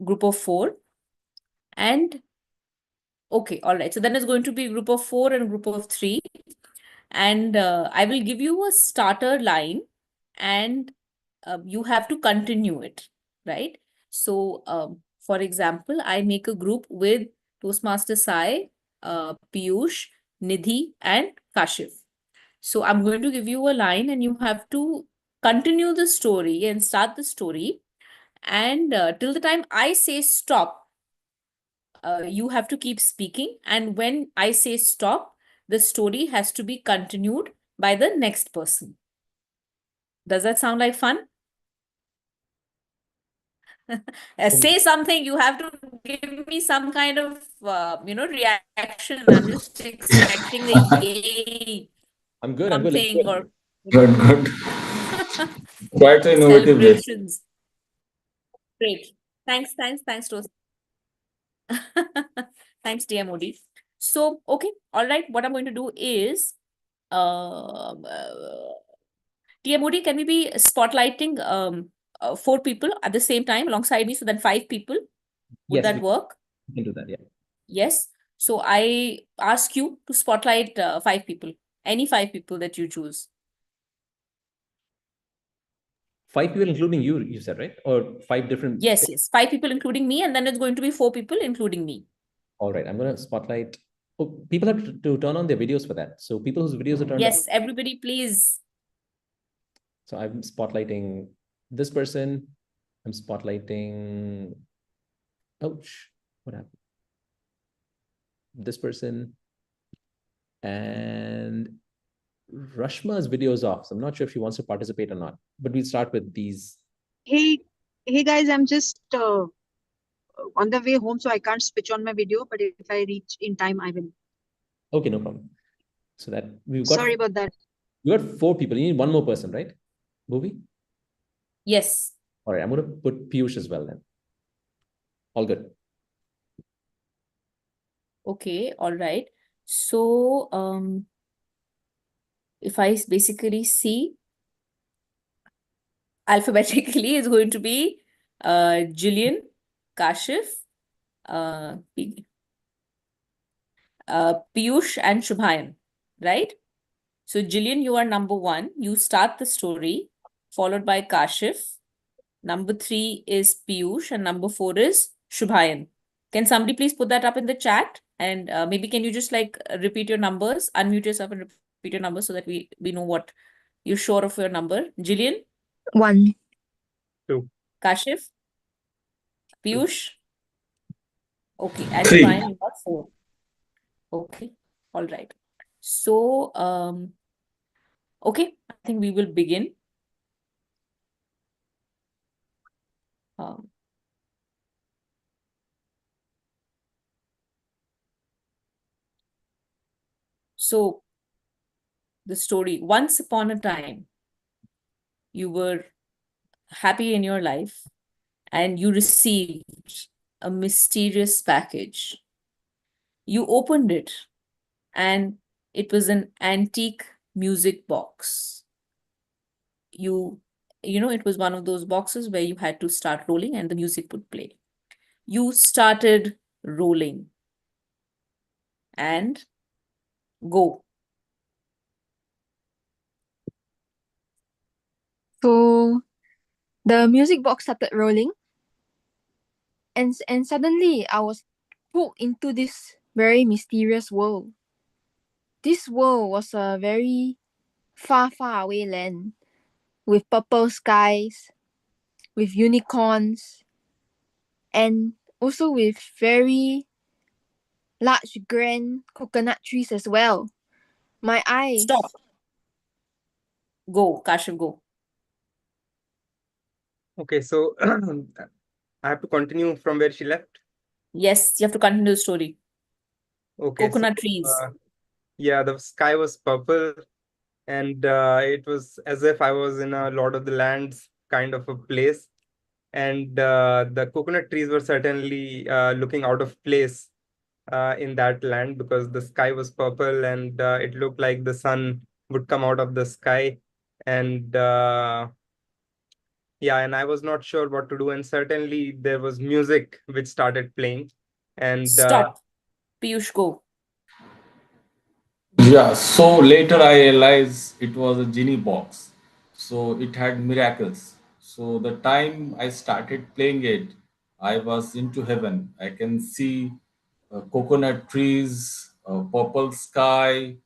group of 4. And okay, all right. So then it's going to be group of 4 and group of 3. And I will give you a starter line, and you have to continue it, right? So, for example, I make a group with Toastmaster Sai, Piyush, Nidhi, and Kashif. So I'm going to give you a line, and you have to continue the story and start the story. And till the time I say stop, you have to keep speaking. And when I say stop, the story has to be continued by the next person. Does that sound like fun? Say something. You have to give me some kind of, reaction. I'm just expecting a yay, I'm good. something, or Good, good. Quite an innovative way. celebrations. Great. Thanks, Toast. Thanks, TMOD. So, okay, all right. What I'm going to do is, TMOD, can we be spotlighting 4 people at the same time alongside me? So then 5 people. Would Yes, that work? we can do that. Yeah. Yes. So I ask you to spotlight 5 people. Any 5 people that you choose. 5 people, including you said, right? Or 5 different? Yes. 5 people, including me, and then it's going to be 4 people, including me. All right. I'm going to spotlight. Oh, people have to turn on their videos for that. So people whose videos are turned on. Yes, everybody, please. So I'm spotlighting this person. I'm spotlighting. Ouch. What happened? This person. And Rashma's video is off. So I'm not sure if she wants to participate or not. But we'll start with these. Hey guys, I'm just on the way home, so I can't switch on my video. But if I reach in time, I will. Okay, no problem. So that we've got. Sorry about that. You got 4 people. You need one more person, right? Bhuvi? Yes. All right. I'm going to put Piyush as well then. All good. Okay. All right. So, if I basically see alphabetically, it's going to be Jillian, Kashif, Piyush, and Shubhayan, right? So Jillian, you are number 1. You start the story, followed by Kashif. Number 3 is Piyush, and number 4 is Shubhayan. Can somebody please put that up in the chat? And maybe can you just repeat your numbers, unmute yourself and repeat your numbers so that we know what you're sure of your number. Jillian? 1. 2. Kashif? Piyush? Okay, and 3. Shubhayan, you got 4. Okay, all right. So, okay, I think we will begin. So, the story, once upon a time, you were happy in your life, and you received a mysterious package. You opened it, and it was an antique music box. It was one of those boxes where you had to start rolling and the music would play. You started rolling and go. So the music box started rolling, and suddenly I was pulled into this very mysterious world. This world was a very far, far away land with purple skies, with unicorns, and also with very large, grand coconut trees as well. My eyes. Stop. Go, Kashiv, go. Okay, so I have to continue from where she left. Yes, you have to continue the story. Okay, Coconut trees. Yeah, the sky was purple, and it was as if I was in a Lord of the Lands kind of a place. And the coconut trees were certainly looking out of place in that land, because the sky was purple and it looked like the sun would come out of the sky. And yeah, and I was not sure what to do. And certainly there was music which started playing. And Stop. Piyush, go. Yeah, so later I realized it was a genie box. So it had miracles. So the time I started playing it, I was into heaven. I can see coconut trees, purple sky,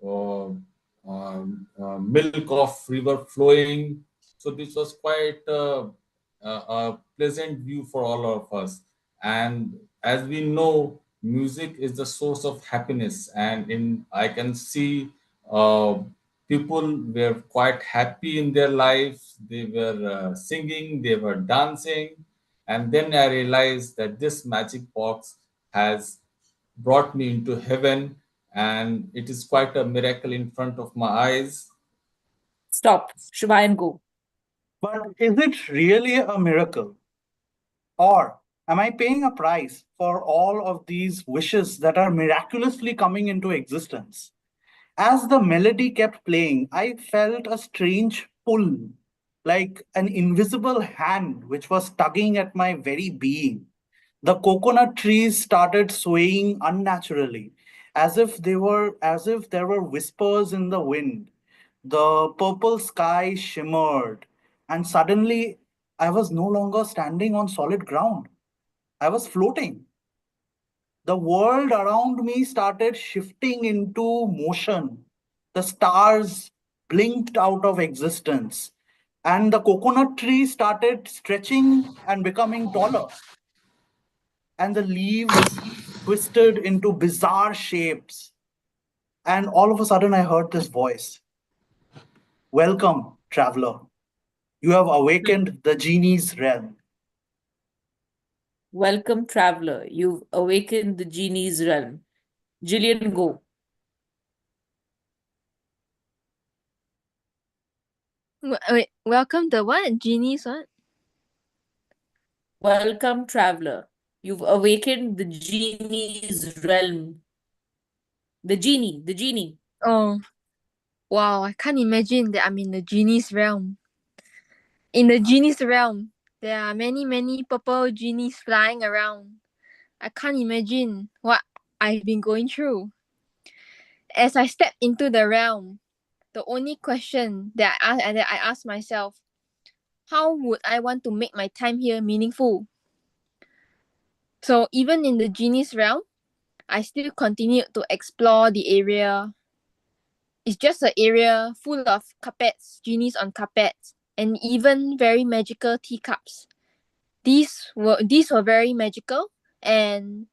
uh, milk of river flowing. So this was quite a pleasant view for all of us. And as we know, music is the source of happiness. And in I can see uh, people were quite happy in their lives. They were singing, they were dancing. And then I realized that this magic box has brought me into heaven, and it is quite a miracle in front of my eyes. Stop. Shubhayan, go. But is it really a miracle? Or am I paying a price for all of these wishes that are miraculously coming into existence? As the melody kept playing, I felt a strange pull, like an invisible hand which was tugging at my very being. The coconut trees started swaying unnaturally, as if there were whispers in the wind. The purple sky shimmered, and suddenly I was no longer standing on solid ground. I was floating. The world around me started shifting into motion. The stars blinked out of existence, and the coconut tree started stretching and becoming taller, and the leaves twisted into bizarre shapes. And all of a sudden, I heard this voice: "Welcome, traveler. You have awakened the genie's realm." Welcome, traveler. You've awakened the genie's realm. Jillian, go. Wait, welcome the what? Genie's what? Welcome, traveler. You've awakened the genie's realm. The genie. Oh, wow, I can't imagine that I'm in the genie's realm. In the genie's realm, there are many, many purple genies flying around. I can't imagine what I've been going through. As I step into the realm, the only question that I ask myself, how would I want to make my time here meaningful? So even in the genie's realm, I still continued to explore the area. It's just an area full of carpets, genies on carpets, and even very magical teacups. These were very magical, and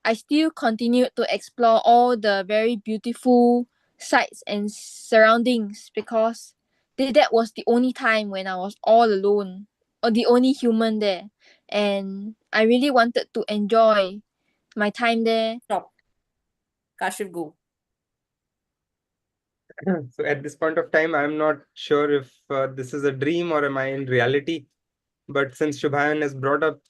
I still continued to explore all the very beautiful sights and surroundings, because that was the only time when I was all alone, or the only human there, and I really wanted to enjoy my time there. Stop. Kashiv, go. So at this point of time, I'm not sure if this is a dream or am I in reality. But since Shubhayan has brought up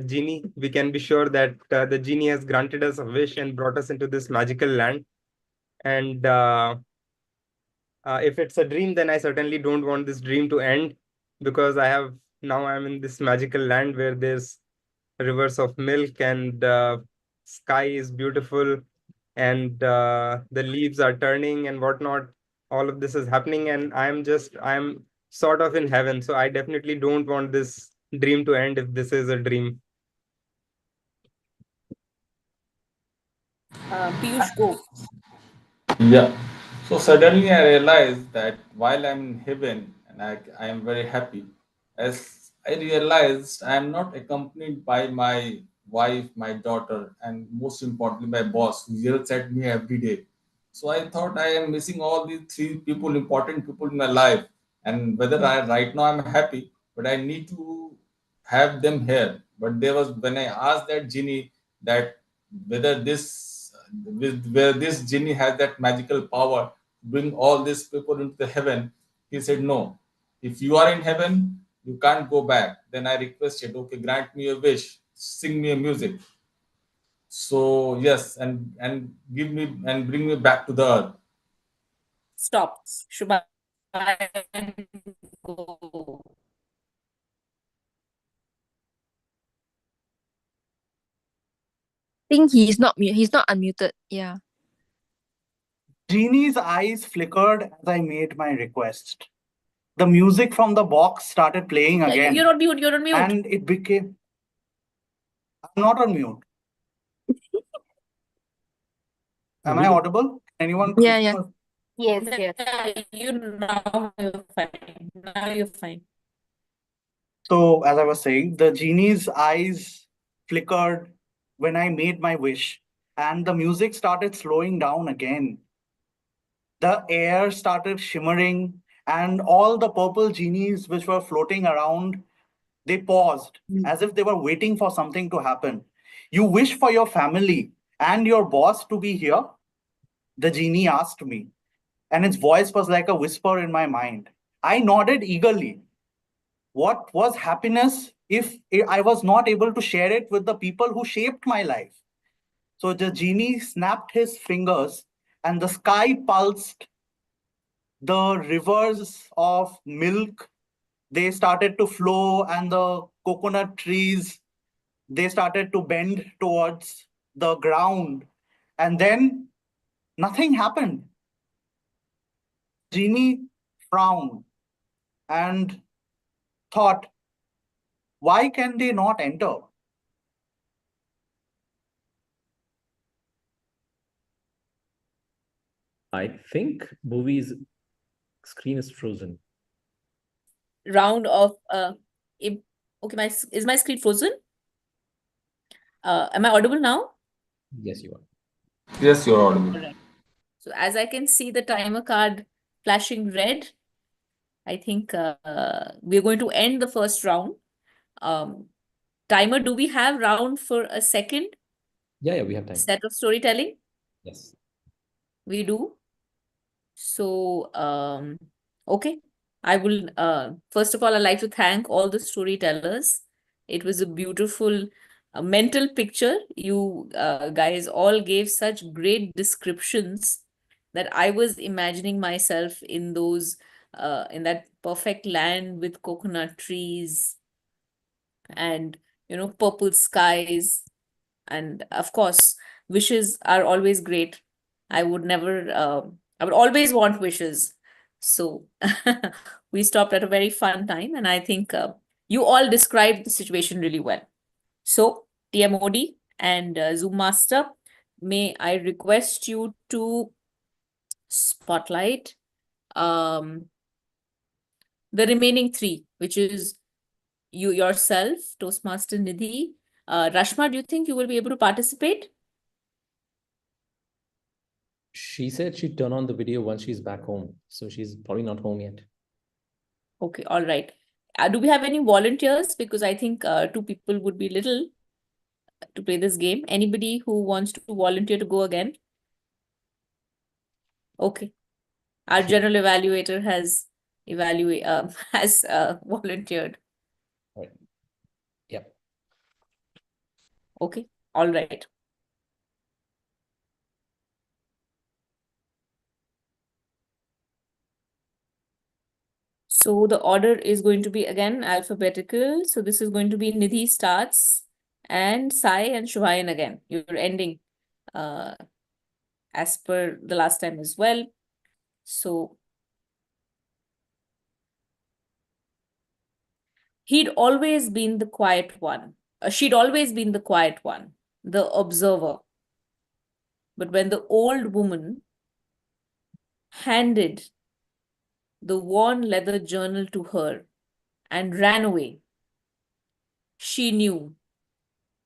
genie, we can be sure that the genie has granted us a wish and brought us into this magical land. And if it's a dream, then I certainly don't want this dream to end, because I'm in this magical land where there's rivers of milk and sky is beautiful, and the leaves are turning and whatnot. All of this is happening, and I'm sort of in heaven. So I definitely don't want this dream to end if this is a dream. Piyush, go. Yeah. So suddenly I realized that while I'm in heaven and I am very happy, as I realized I am not accompanied by my wife, my daughter, and most importantly, my boss who yells at me every day. So I thought I am missing all these three people, important people in my life. And whether I right now I'm happy, but I need to have them here. But there was when I asked that genie that whether where this genie has that magical power to bring all these people into the heaven, he said no. If you are in heaven, you can't go back. Then I requested, okay, grant me a wish, sing me a music. So yes, and give me and bring me back to the earth. Stop. Shubhayan, go. Think he's not unmuted. Yeah. Genie's eyes flickered as I made my request. The music from the box started playing Yeah, again. you're on mute. You're on mute. And it became. I'm not on mute. Am I audible? Anyone? Yeah, yeah. Yes, yes. Yeah, now you're fine. Now you're fine. So, as I was saying, the genie's eyes flickered when I made my wish, and the music started slowing down again. The air started shimmering, and all the purple genies which were floating around, they paused as if they were waiting for something to happen. You wish for your family and your boss to be here? The genie asked me, and its voice was like a whisper in my mind. I nodded eagerly. What was happiness if I was not able to share it with the people who shaped my life? So the genie snapped his fingers, and the sky pulsed. The rivers of milk, they started to flow, and the coconut trees, they started to bend towards the ground. And then nothing happened. Genie frowned and thought, why can they not enter? I think Bhuvi's screen is frozen. Round of okay, is my screen frozen? Am I audible now? Yes, you are. Yes, you're audible. All right. So as I can see the timer card flashing red, I think we're going to end the first round. Timer, do we have round for a second Yeah, we have time. set of storytelling? Yes. We do. So, okay. I will, first of all, I'd like to thank all the storytellers. It was a beautiful mental picture. You guys all gave such great descriptions that I was imagining myself in those, in that perfect land with coconut trees and, purple skies. And of course, wishes are always great. I would never, I would always want wishes. So we stopped at a very fun time, and I think you all described the situation really well. So, TMOD and Zoom Master, may I request you to spotlight the remaining three, which is you yourself, Toastmaster Nidhi. Rashma, do you think you will be able to participate? She said she'd turn on the video once she's back home. So she's probably not home yet. Okay, all right. Do we have any volunteers? Because I think two people would be little to play this game. Anybody who wants to volunteer to go again? Okay. Our general evaluator has volunteered. Right. Yep. Okay, all right. So the order is going to be again alphabetical. So this is going to be Nidhi starts and Sai and Shubhayan again. You're ending as per the last time as well. So he'd always been the quiet one. She'd always been the quiet one, the observer. But when the old woman handed the worn leather journal to her and ran away, she knew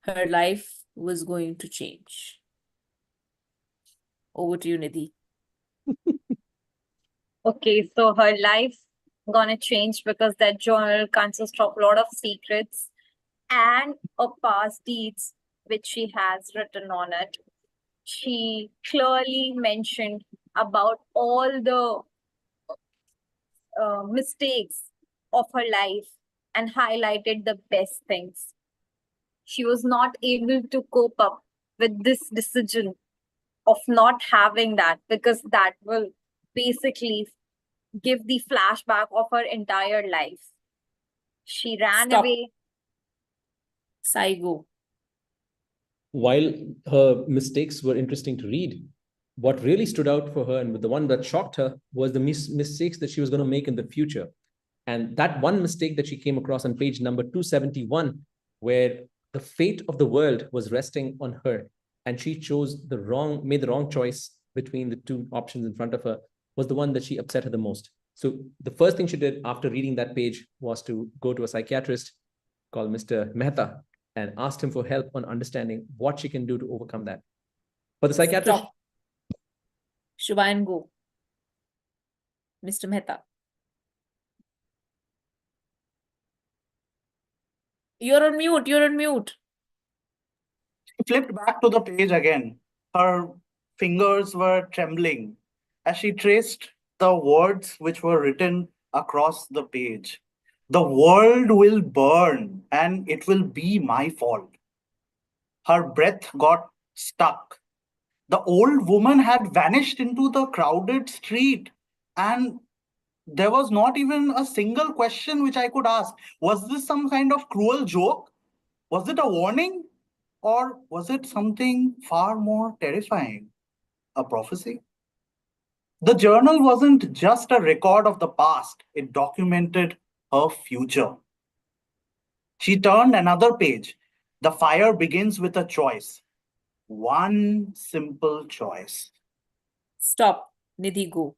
her life was going to change. Over to you, Nidhi. Okay, so her life gonna change because that journal consists of a lot of secrets and a past deeds which she has written on it. She clearly mentioned about all the mistakes of her life and highlighted the best things. She was not able to cope up with this decision of not having that because that will basically give the flashback of her entire life. She ran Stop. away. Sai, go. While her mistakes were interesting to read, what really stood out for her and the one that shocked her was the mistakes that she was going to make in the future. And that one mistake that she came across on page number 271, where the fate of the world was resting on her, and she made the wrong choice between the two options in front of her, was the one that she upset her the most. So the first thing she did after reading that page was to go to a psychiatrist called Mr. Mehta and asked him for help on understanding what she can do to overcome that. But the psychiatrist... Stop. Shubhayan, go. Mr. Mehta. You're on mute. You're on mute. She flipped back to the page again. Her fingers were trembling as she traced the words which were written across the page. The world will burn and it will be my fault. Her breath got stuck. The old woman had vanished into the crowded street, and there was not even a single question which I could ask. Was this some kind of cruel joke? Was it a warning? Or was it something far more terrifying? A prophecy? The journal wasn't just a record of the past, it documented her future. She turned another page. The fire begins with a choice. One simple choice. Stop. Nidhi, go.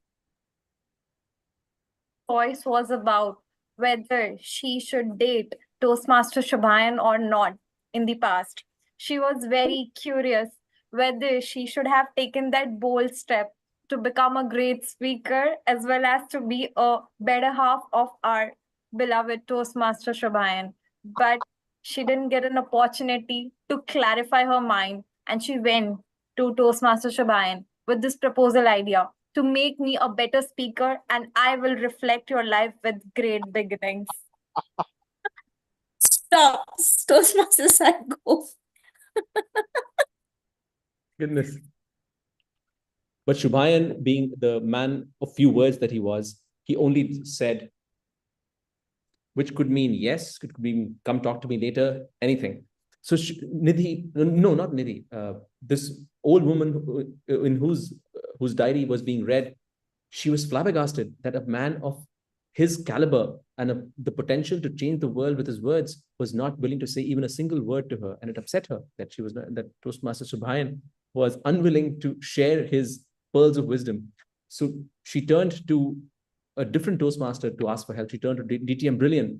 Choice was about whether she should date Toastmaster Shubhayan or not in the past. She was very curious whether she should have taken that bold step to become a great speaker as well as to be a better half of our beloved Toastmaster Shubhayan. But she didn't get an opportunity to clarify her mind, and she went to Toastmaster Shubhayan with this proposal idea to make me a better speaker, and I will reflect your life with great beginnings. Stop. Toastmasters, Sai, go. Goodness. But Shubhayan, being the man of few words that he was, he only said, which could mean yes, could mean come talk to me later, anything. So Nidhi, no, not Nidhi, this old woman in whose diary was being read, she was flabbergasted that a man of his caliber and the potential to change the world with his words was not willing to say even a single word to her. And it upset her that that Toastmaster Shubhayan was unwilling to share his pearls of wisdom. So she turned to a different Toastmaster to ask for help. She turned to DTM Brilliant,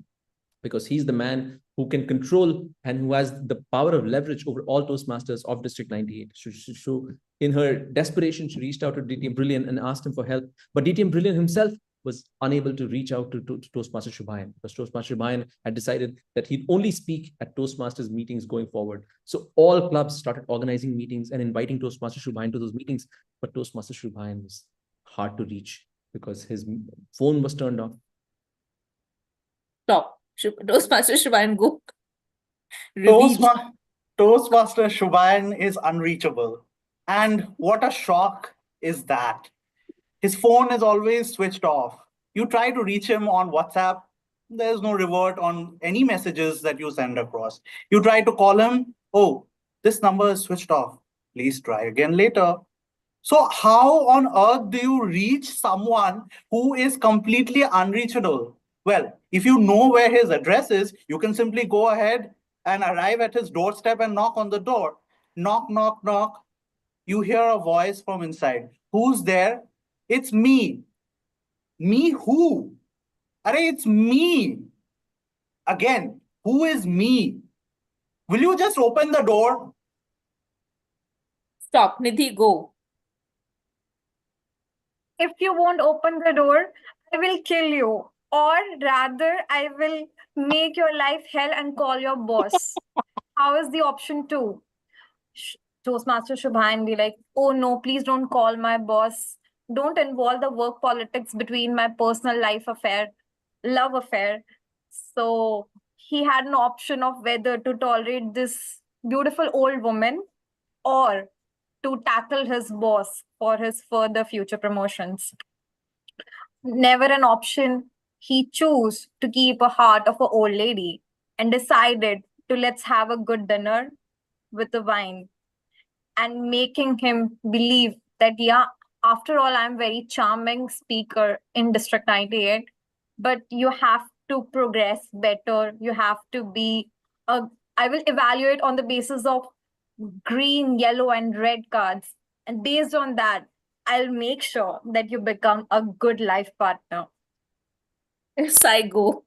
because he's the man who can control and who has the power of leverage over all Toastmasters of District 98. So in her desperation, she reached out to DTM Brilliant and asked him for help. But DTM Brilliant himself was unable to reach out to Toastmaster Shubhayan, because Toastmaster Shubhayan had decided that he'd only speak at Toastmasters meetings going forward. So all clubs started organizing meetings and inviting Toastmaster Shubhayan to those meetings, but Toastmaster Shubhayan was hard to reach. because his phone was turned off. Stop. Toastmaster Shubhayan, go. Reveal. Toastmaster Shubhayan is unreachable. And what a shock is that. His phone is always switched off. You try to reach him on WhatsApp, there's no revert on any messages that you send across. You try to call him, oh, this number is switched off. Please try again later. So, how on earth do you reach someone who is completely unreachable? Well, if you know where his address is, you can simply go ahead and arrive at his doorstep and knock on the door. Knock, knock, knock. You hear a voice from inside. Who's there? It's me. Me who? Arey, it's me. Again, who is me? Will you just open the door? Stop. Nidhi, go. If you won't open the door, I will kill you. Or rather, I will make your life hell and call your boss. How is the option two? Toastmaster Shubhayan be like, oh no, please don't call my boss. Don't involve the work politics between my personal life affair, love affair. So he had an option of whether to tolerate this beautiful old woman or to tackle his boss for his further future promotions. Never an option. He chose to keep a heart of an old lady and decided to let's have a good dinner with the wine and making him believe that, yeah, after all, I'm very charming speaker in District 98, but you have to progress better. You have to be I will evaluate on the basis of green, yellow, and red cards. And based on that, I'll make sure that you become a good life partner. Sai, go.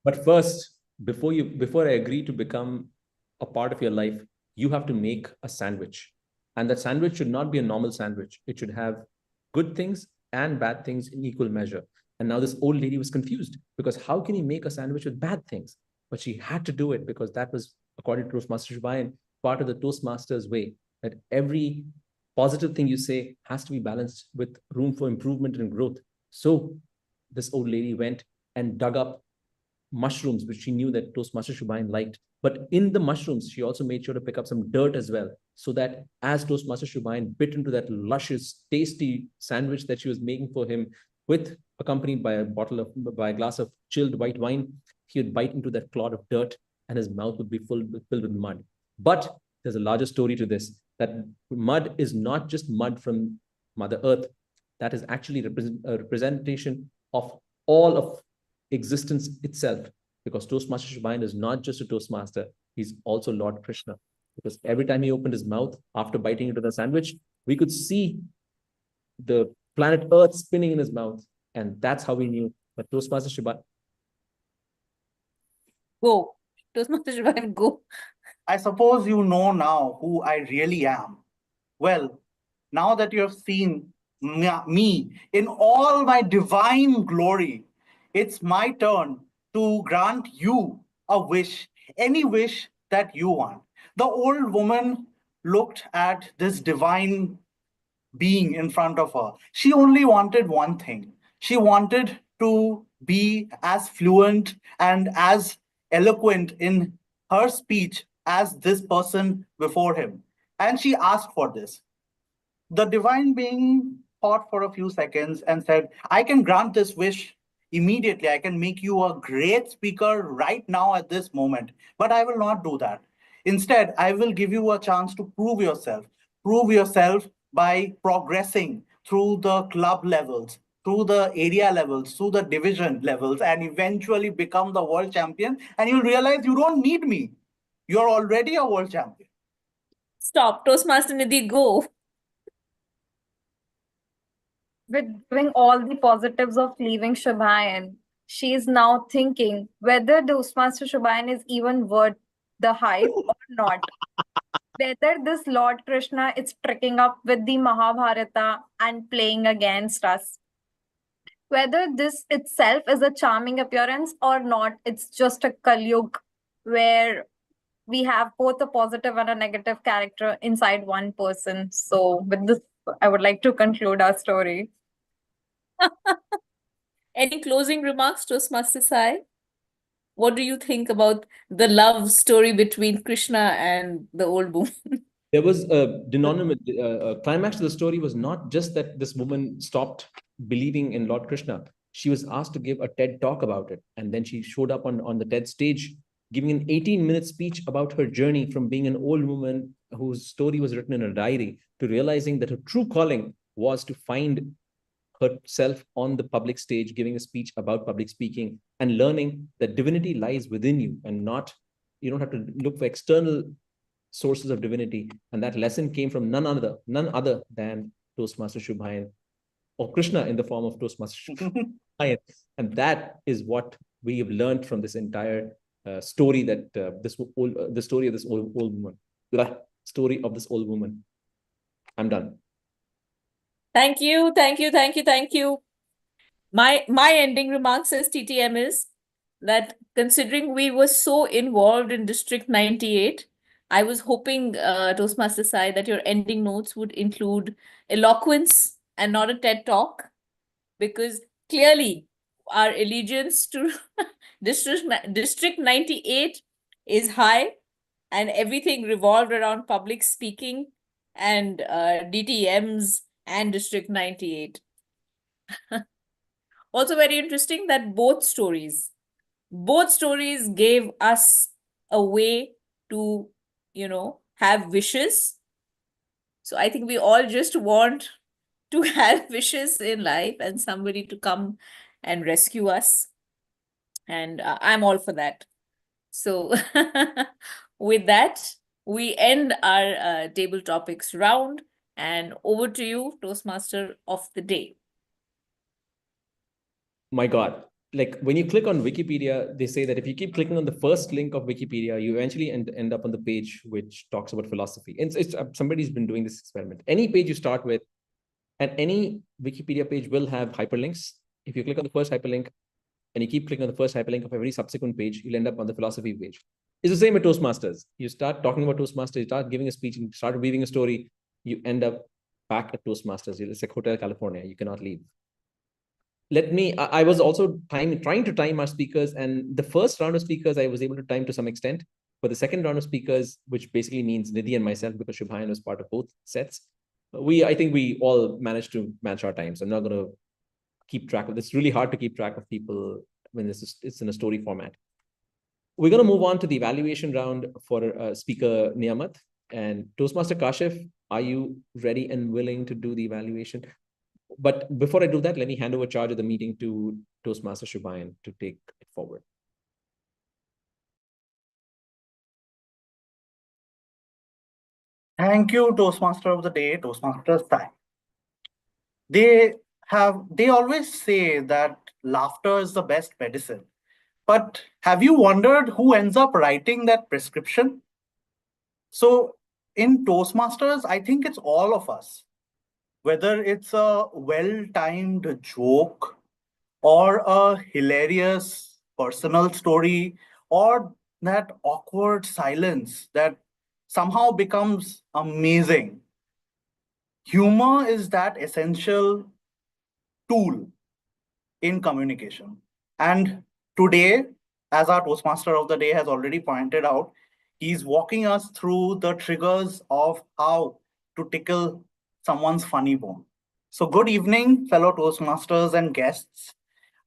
But first, before I agree to become a part of your life, you have to make a sandwich. And that sandwich should not be a normal sandwich. It should have good things and bad things in equal measure. And now this old lady was confused because how can he make a sandwich with bad things? But she had to do it because that was, according to Toastmaster Shubhayan, part of the Toastmasters way, that every positive thing you say has to be balanced with room for improvement and growth. So this old lady went and dug up mushrooms, which she knew that Toastmaster Shubhayan liked. But in the mushrooms, she also made sure to pick up some dirt as well, so that as Toastmaster Shubhayan bit into that luscious, tasty sandwich that she was making for him, with accompanied by a glass of chilled white wine, he would bite into that clod of dirt, and his mouth would be filled with mud. But there's a larger story to this, that mud is not just mud from Mother Earth. That is actually a representation of all of existence itself, because Toastmaster Shubhayan is not just a Toastmaster, he's also Lord Krishna. Because every time he opened his mouth after biting into the sandwich, we could see the planet Earth spinning in his mouth. And that's how we knew that Toastmaster Shubhayan. Go. Toastmaster Shubhayan, go. I suppose you know now who I really am. Well, now that you have seen me in all my divine glory, it's my turn to grant you a wish, any wish that you want. The old woman looked at this divine being in front of her. She only wanted one thing. She wanted to be as fluent and as eloquent in her speech as this person before him. And she asked for this. The divine being thought for a few seconds and said, I can grant this wish immediately. I can make you a great speaker right now at this moment, but I will not do that. Instead, I will give you a chance to prove yourself. Prove yourself by progressing through the club levels, through the area levels, through the division levels, and eventually become the world champion. And you'll realize you don't need me. You're already a world champion. Stop. Toastmaster Nidhi, go. With giving all the positives of leaving Shubhayan, she is now thinking whether Toastmaster Shubhayan is even worth the hype or not. Whether this Lord Krishna is tricking up with the Mahabharata and playing against us. Whether this itself is a charming appearance or not, it's just a Kalyug where we have both a positive and a negative character inside one person. So with this, I would like to conclude our story. Any closing remarks, Toastmaster Sai? What do you think about the love story between Krishna and the old woman? There was a climax to the story was not just that this woman stopped believing in Lord Krishna. She was asked to give a TED talk about it. And then she showed up on the TED stage, giving an 18-minute speech about her journey from being an old woman whose story was written in a diary to realizing that her true calling was to find herself on the public stage, giving a speech about public speaking and learning that divinity lies within you and not, you don't have to look for external sources of divinity. And that lesson came from none other than Toastmaster Shubhayan or Krishna in the form of Toastmaster Shubhayan. And that is what we have learned from this entire story that the story of this old woman, the story of this old woman. I'm done. Thank you. My ending remarks as TTM is that considering we were so involved in District 98, I was hoping, Toastmaster Sai, that your ending notes would include eloquence and not a TED talk, because clearly our allegiance to District 98 is high, and everything revolved around public speaking and DTMs and District 98. Also very interesting that both stories gave us a way to, have wishes. So I think we all just want to have wishes in life and somebody to come and rescue us. And I'm all for that. So with that, we end our table topics round, and over to you, Toastmaster of the day. My God, like when you click on Wikipedia, they say that if you keep clicking on the first link of Wikipedia, you eventually end up on the page which talks about philosophy. It's somebody's been doing this experiment. Any page you start with, and any Wikipedia page will have hyperlinks. If you click on the first hyperlink and you keep clicking on the first hyperlink of every subsequent page, you'll end up on the philosophy page. It's the same with Toastmasters. You start talking about Toastmasters, you start giving a speech, and start weaving a story, you end up back at Toastmasters. It's like Hotel California. You cannot leave. I was also trying to time our speakers, and the first round of speakers I was able to time to some extent. For the second round of speakers, which basically means Nidhi and myself, because Shubhayan was part of both sets, I think we all managed to match our times. I'm not going to keep track of this. It's really hard to keep track of people when it's in a story format. We're going to move on to the evaluation round for speaker Niyamat. And Toastmaster Kashif, are you ready and willing to do the evaluation? But before I do that, let me hand over charge of the meeting to Toastmaster Shubhayan to take it forward. Thank you, Toastmaster of the Day, Toastmaster Sai. They always say that laughter is the best medicine. But have you wondered who ends up writing that prescription? So in Toastmasters, I think it's all of us. Whether it's a well-timed joke or a hilarious personal story or that awkward silence that somehow becomes amazing. Humor is that essential tool in communication. And today, as our Toastmaster of the Day has already pointed out, he's walking us through the triggers of how to tickle someone's funny bone. So good evening, fellow Toastmasters and guests.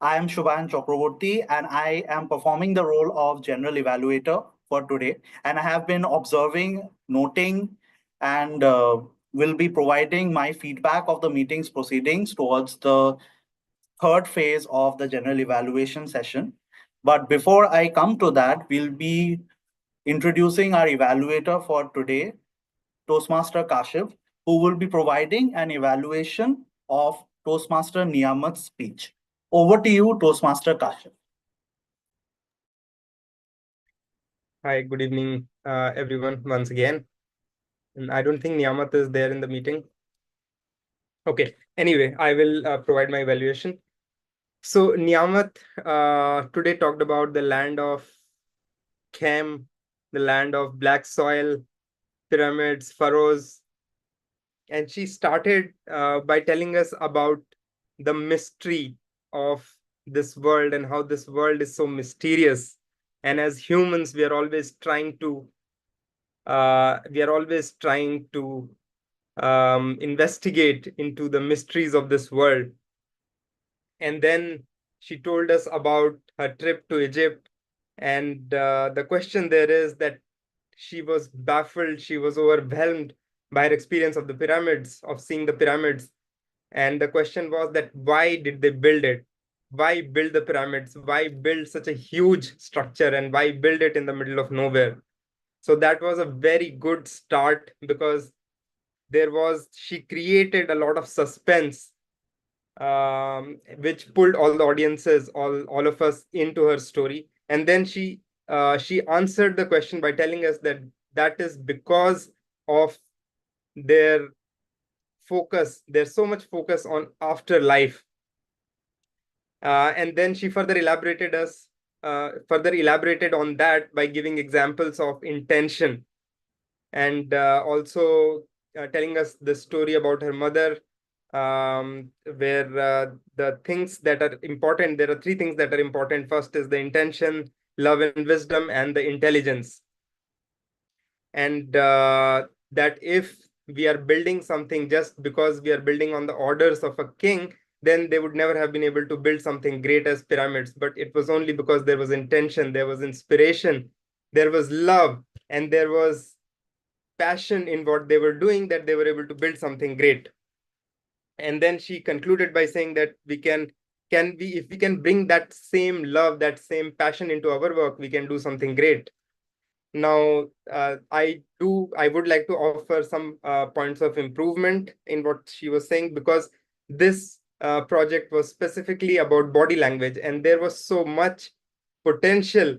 I am Shubhan Chakraborty, and I am performing the role of General Evaluator for today. And I have been observing, noting, and will be providing my feedback of the meeting's proceedings towards the third phase of the general evaluation session. But before I come to that, we'll be introducing our evaluator for today, Toastmaster Kashif, who will be providing an evaluation of Toastmaster Niyamat's speech. Over to you, Toastmaster Kashif. Hi, good evening, everyone, once again. And I don't think Niyamat is there in the meeting. Okay, anyway, I will provide my evaluation. So Niyamat today talked about the land of Khem, the land of black soil, pyramids, pharaohs. And she started by telling us about the mystery of this world and how this world is so mysterious. And as humans, we are always trying to investigate into the mysteries of this world. And then she told us about her trip to Egypt. And the question there is that she was baffled, she was overwhelmed by her experience of the pyramids, of seeing the pyramids. And the question was that why did they build it? Why build the pyramids? Why build such a huge structure, and why build it in the middle of nowhere? So that was a very good start, because she created a lot of suspense, which pulled all the audiences, all of us into her story. And then she answered the question by telling us that that is because of their focus. There's so much focus on afterlife. And then she further elaborated on that by giving examples of intention, and also telling us the story about her mother, where the things that are important, there are three things that are important. First is the intention, love and wisdom, and the intelligence. And that if we are building something just because we are building on the orders of a king, then they would never have been able to build something great as pyramids. But it was only because there was intention, there was inspiration, there was love, and there was passion in what they were doing, that they were able to build something great. And then she concluded by saying that if we can bring that same love, that same passion into our work, we can do something great. Now, I would like to offer some points of improvement in what she was saying, because this project was specifically about body language, and there was so much potential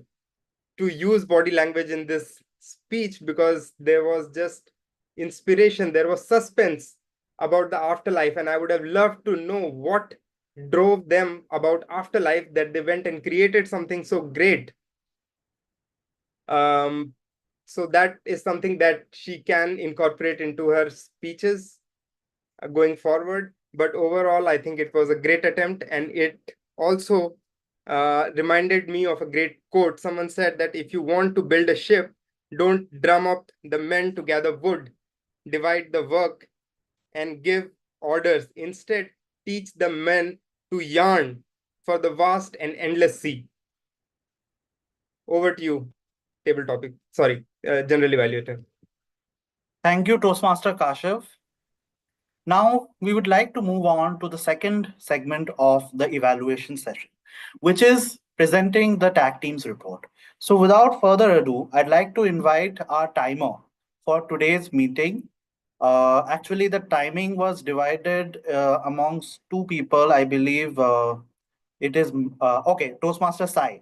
to use body language in this speech, because there was just inspiration, there was suspense about the afterlife. And I would have loved to know what drove them about afterlife, that they went and created something so great. So that is something that she can incorporate into her speeches going forward. But overall, I think it was a great attempt, and it also reminded me of a great quote. Someone said that if you want to build a ship, don't drum up the men to gather wood, divide the work, and give orders. Instead, teach the men to yarn for the vast and endless sea. Over to you, general evaluator. Thank you, Toastmaster Kashav. Now, we would like to move on to the second segment of the evaluation session, which is presenting the tag team's report. So without further ado, I'd like to invite our timer for today's meeting. Actually, the timing was divided amongst two people. I believe it is, okay, Toastmaster Sai.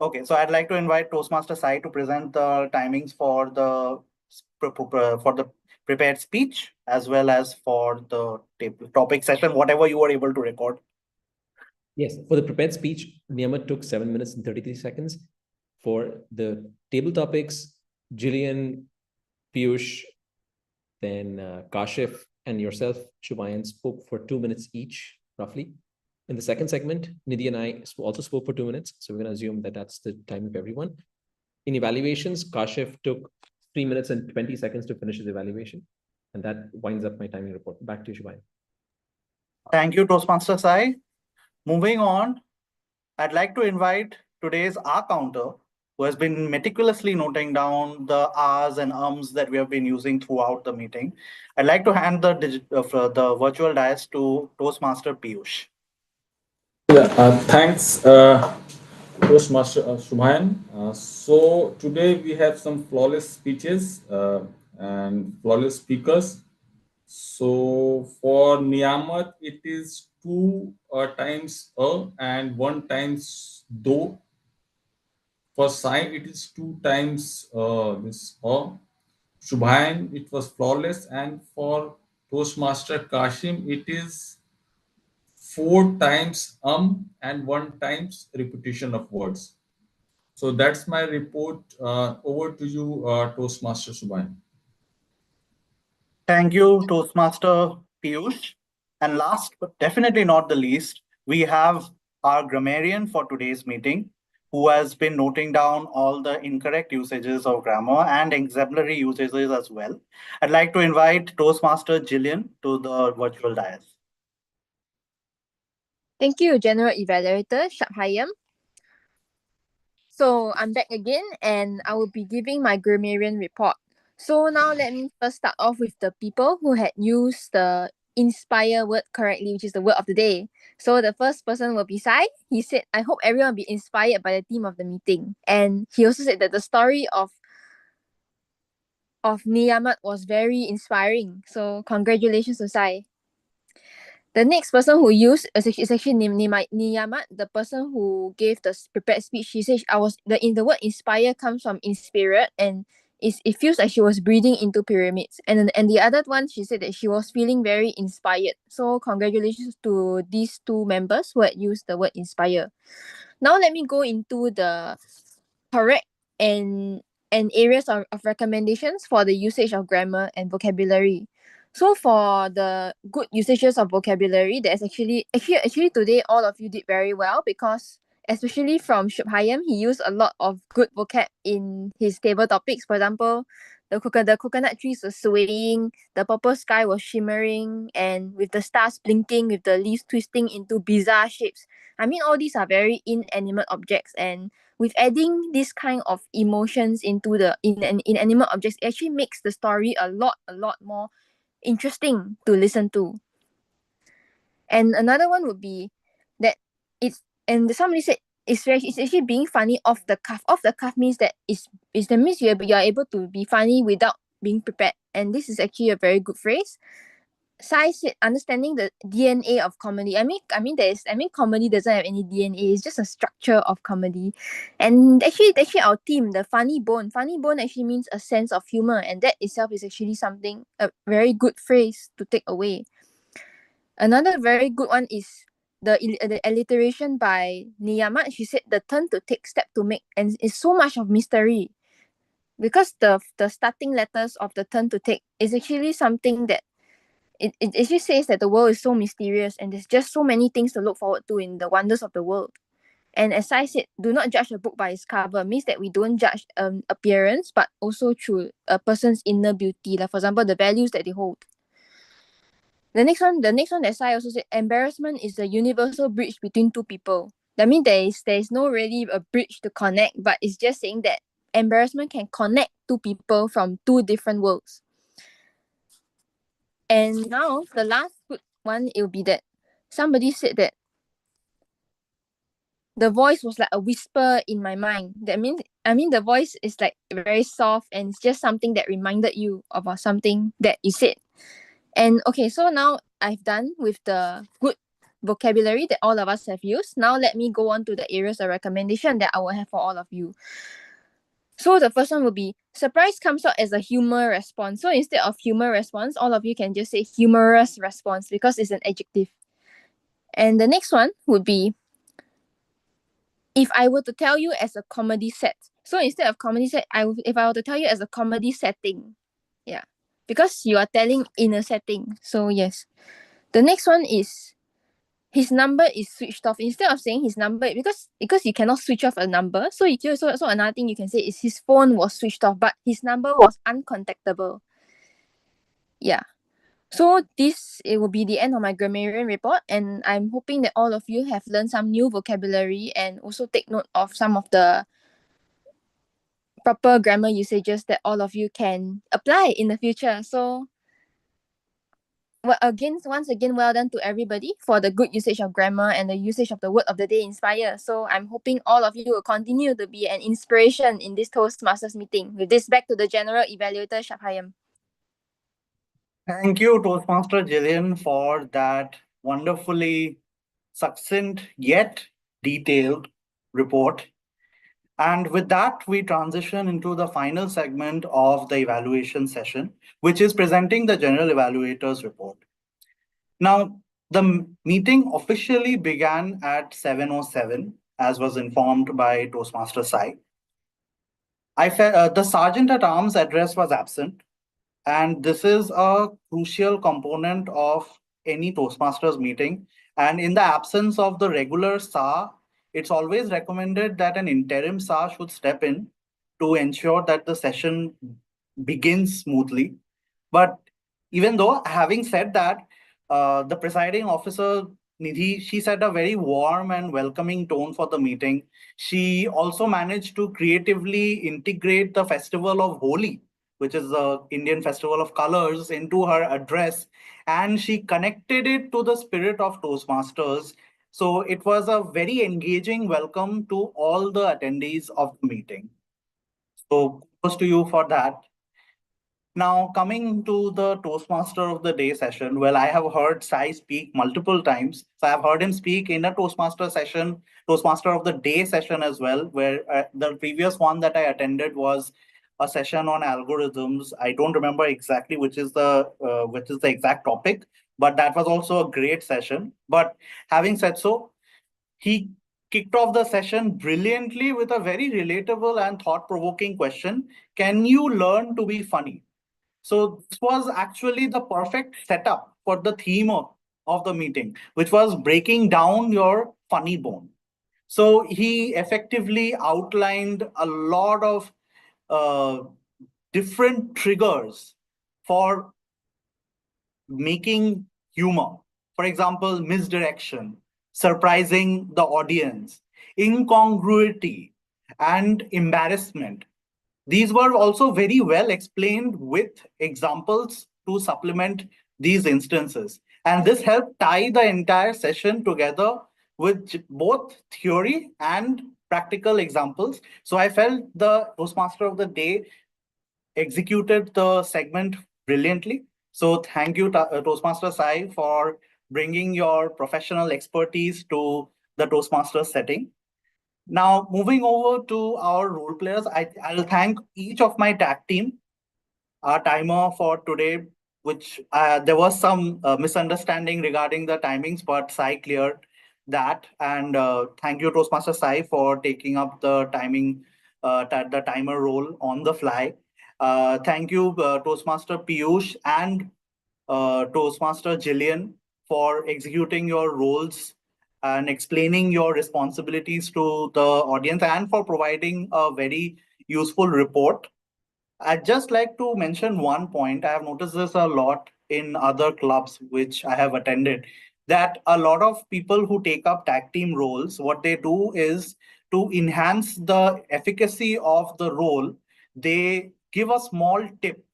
Okay, so I'd like to invite Toastmaster Sai to present the timings for the prepared speech, as well as for the topic session, whatever you were able to record. Yes, for the prepared speech, Niyamat took 7 minutes and 33 seconds. For the table topics, Jillian, Piyush, then Kashif, and yourself, Shumayan, spoke for 2 minutes each, roughly. In the second segment, Nidhi and I also spoke for 2 minutes. So we're going to assume that that's the time of everyone. In evaluations, Kashif took 3 minutes and 20 seconds to finish his evaluation. And that winds up my timing report. Back to you, Shumayan. Thank you, Toastmaster Sai. Moving on, I'd like to invite today's R counter, who has been meticulously noting down the R's and ums that we have been using throughout the meeting. I'd like to hand the virtual dais to Toastmaster Piyush. Yeah, thanks, Toastmaster Shubhayan. So today we have some flawless speeches and flawless speakers. So for Niyamat, it is 2 times and 1 times do. For Sai, it is 2 times this Shubhayan, it was flawless, and for Toastmaster Kashim, it is 4 times and 1 times repetition of words. So that's my report. Over to you, Toastmaster Subhayan. Thank you, Toastmaster Piyush. And last but definitely not the least, we have our grammarian for today's meeting, who has been noting down all the incorrect usages of grammar and exemplary usages as well. I'd like to invite Toastmaster Jillian to the virtual dais. Thank you, General Evaluator Shabhayam. So I'm back again and I will be giving my grammarian report. So now let me first start off with the people who had used the inspire word correctly, which is the word of the day. So the first person will be Sai. He said, I hope everyone will be inspired by the theme of the meeting. And he also said that the story of Niyamat was very inspiring. So congratulations to Sai. The next person who used is actually Niyamat, the person who gave the prepared speech. She said the word inspire comes from in spirit and it feels like she was breathing into pyramids. And the other one, she said that she was feeling very inspired. So congratulations to these two members who had used the word inspire. Now let me go into the correct and areas of recommendations for the usage of grammar and vocabulary. So for the good usages of vocabulary, there's actually today all of you did very well because especially from Shubhayam, he used a lot of good vocab in his table topics. For example, the coconut trees were swaying, the purple sky was shimmering, and with the stars blinking, with the leaves twisting into bizarre shapes. I mean, all these are very inanimate objects, and with adding this kind of emotions into the inanimate objects, it actually makes the story a lot more interesting to listen to. And another one would be that and somebody said it's actually being funny off the cuff. Off the cuff means that that means you're able to be funny without being prepared. And this is actually a very good phrase. Sai said understanding the DNA of comedy. Comedy doesn't have any DNA. It's just a structure of comedy. And actually our team, the funny bone actually means a sense of humor, and that itself is actually a very good phrase to take away. Another very good one is the alliteration by Niyamat. She said the turn to take, step to make, and it's so much of mystery. Because the starting letters of the turn to take is actually something that it actually says that the world is so mysterious and there's just so many things to look forward to in the wonders of the world. And as I said, do not judge a book by its cover means that we don't judge appearance, but also through a person's inner beauty, like for example, the values that they hold. The next one that Sai also said, embarrassment is the universal bridge between two people. That means there is no really a bridge to connect, but it's just saying that embarrassment can connect two people from two different worlds. And now the last good one, it will be that somebody said that the voice was like a whisper in my mind. That means the voice is like very soft and it's just something that reminded you about something that you said. And okay, so now I've done with the good vocabulary that all of us have used. Now let me go on to the areas of recommendation that I will have for all of you. So the first one will be surprise comes out as a humor response. So instead of humor response, all of you can just say humorous response because it's an adjective. And the next one would be if I were to tell you as a comedy set. So instead of comedy set, if I were to tell you as a comedy setting. Yeah. Because you are telling in a setting. So yes. The next one is his number is switched off. Instead of saying his number, because you cannot switch off a number. So another thing you can say is his phone was switched off, but his number was uncontactable. Yeah. So it will be the end of my grammarian report, and I'm hoping that all of you have learned some new vocabulary and also take note of some of the proper grammar usages that all of you can apply in the future. So once again, well done to everybody for the good usage of grammar and the usage of the word of the day inspire. So I'm hoping all of you will continue to be an inspiration in this Toastmasters meeting. With this, back to the General Evaluator Shabhayam. Thank you, Toastmaster Jillian, for that wonderfully succinct yet detailed report. And with that, we transition into the final segment of the evaluation session, which is presenting the General Evaluator's report. Now, the meeting officially began at 7:07, as was informed by Toastmaster Sai. The Sergeant at Arms address was absent, and this is a crucial component of any Toastmasters meeting. And in the absence of the regular SAR, it's always recommended that an interim SAR should step in to ensure that the session begins smoothly. But even though, having said that, the presiding officer, Nidhi, she set a very warm and welcoming tone for the meeting. She also managed to creatively integrate the festival of Holi, which is the Indian festival of colors, into her address. And she connected it to the spirit of Toastmasters. So it was a very engaging welcome to all the attendees of the meeting. So kudos to you for that. Now, coming to the Toastmaster of the Day session, well, I have heard Sai speak multiple times. So I've heard him speak in a Toastmaster session, Toastmaster of the Day session as well, where the previous one that I attended was a session on algorithms. I don't remember exactly which is the exact topic, but that was also a great session. But having said so, he kicked off the session brilliantly with a very relatable and thought-provoking question: can you learn to be funny? So this was actually the perfect setup for the theme of the meeting, which was breaking down your funny bone. So he effectively outlined a lot of uh, different triggers for making humor. For example, misdirection, surprising the audience, incongruity, and embarrassment. These were also very well explained with examples to supplement these instances. And this helped tie the entire session together with both theory and practical examples. So I felt the Toastmaster of the Day executed the segment brilliantly. So thank you, Toastmaster Sai, for bringing your professional expertise to the Toastmaster setting. Now, moving over to our role players, I'll thank each of my tag team, our timer for today, which there was some misunderstanding regarding the timings, but Sai cleared that. And thank you, Toastmaster Sai, for taking up the the timer role on the fly. Thank you, Toastmaster Piyush and Toastmaster Jillian, for executing your roles and explaining your responsibilities to the audience and for providing a very useful report. I'd just like to mention one point. I have noticed this a lot in other clubs which I have attended, that a lot of people who take up tag team roles, what they do is to enhance the efficacy of the role, they give a small tip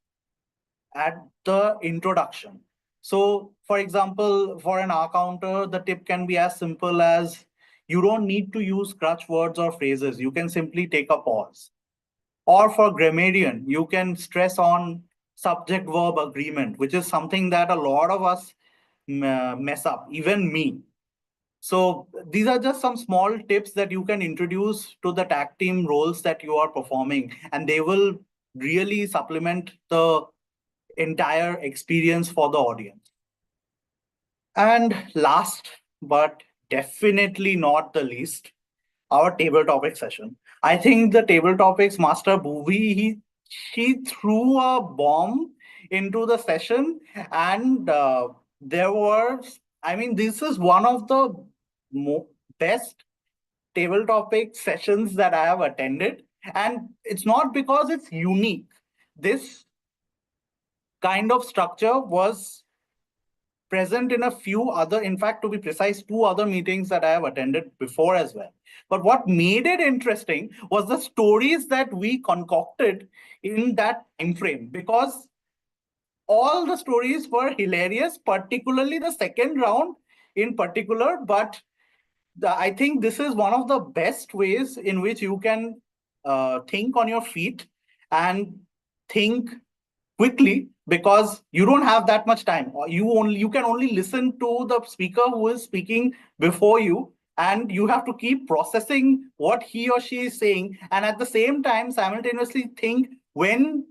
at the introduction. So, for example, for an R counter, the tip can be as simple as you don't need to use crutch words or phrases. You can simply take a pause. Or for grammarian, you can stress on subject verb agreement, which is something that a lot of us mess up, even me. So these are just some small tips that you can introduce to the tag team roles that you are performing, and they will really supplement the entire experience for the audience. And last, but definitely not the least, our table topic session. I think the table topics master Bhuvi, she threw a bomb into the session, and there was, I mean, this is one of the best table topic sessions that I have attended. And it's not because it's unique. This kind of structure was present in a few other, in fact, to be precise, two other meetings that I have attended before as well. But what made it interesting was the stories that we concocted in that time frame, because all the stories were hilarious, particularly the second round in particular. But I think this is one of the best ways in which you can think on your feet and think quickly, because you don't have that much time. You can only listen to the speaker who is speaking before you, and you have to keep processing what he or she is saying, and at the same time simultaneously think when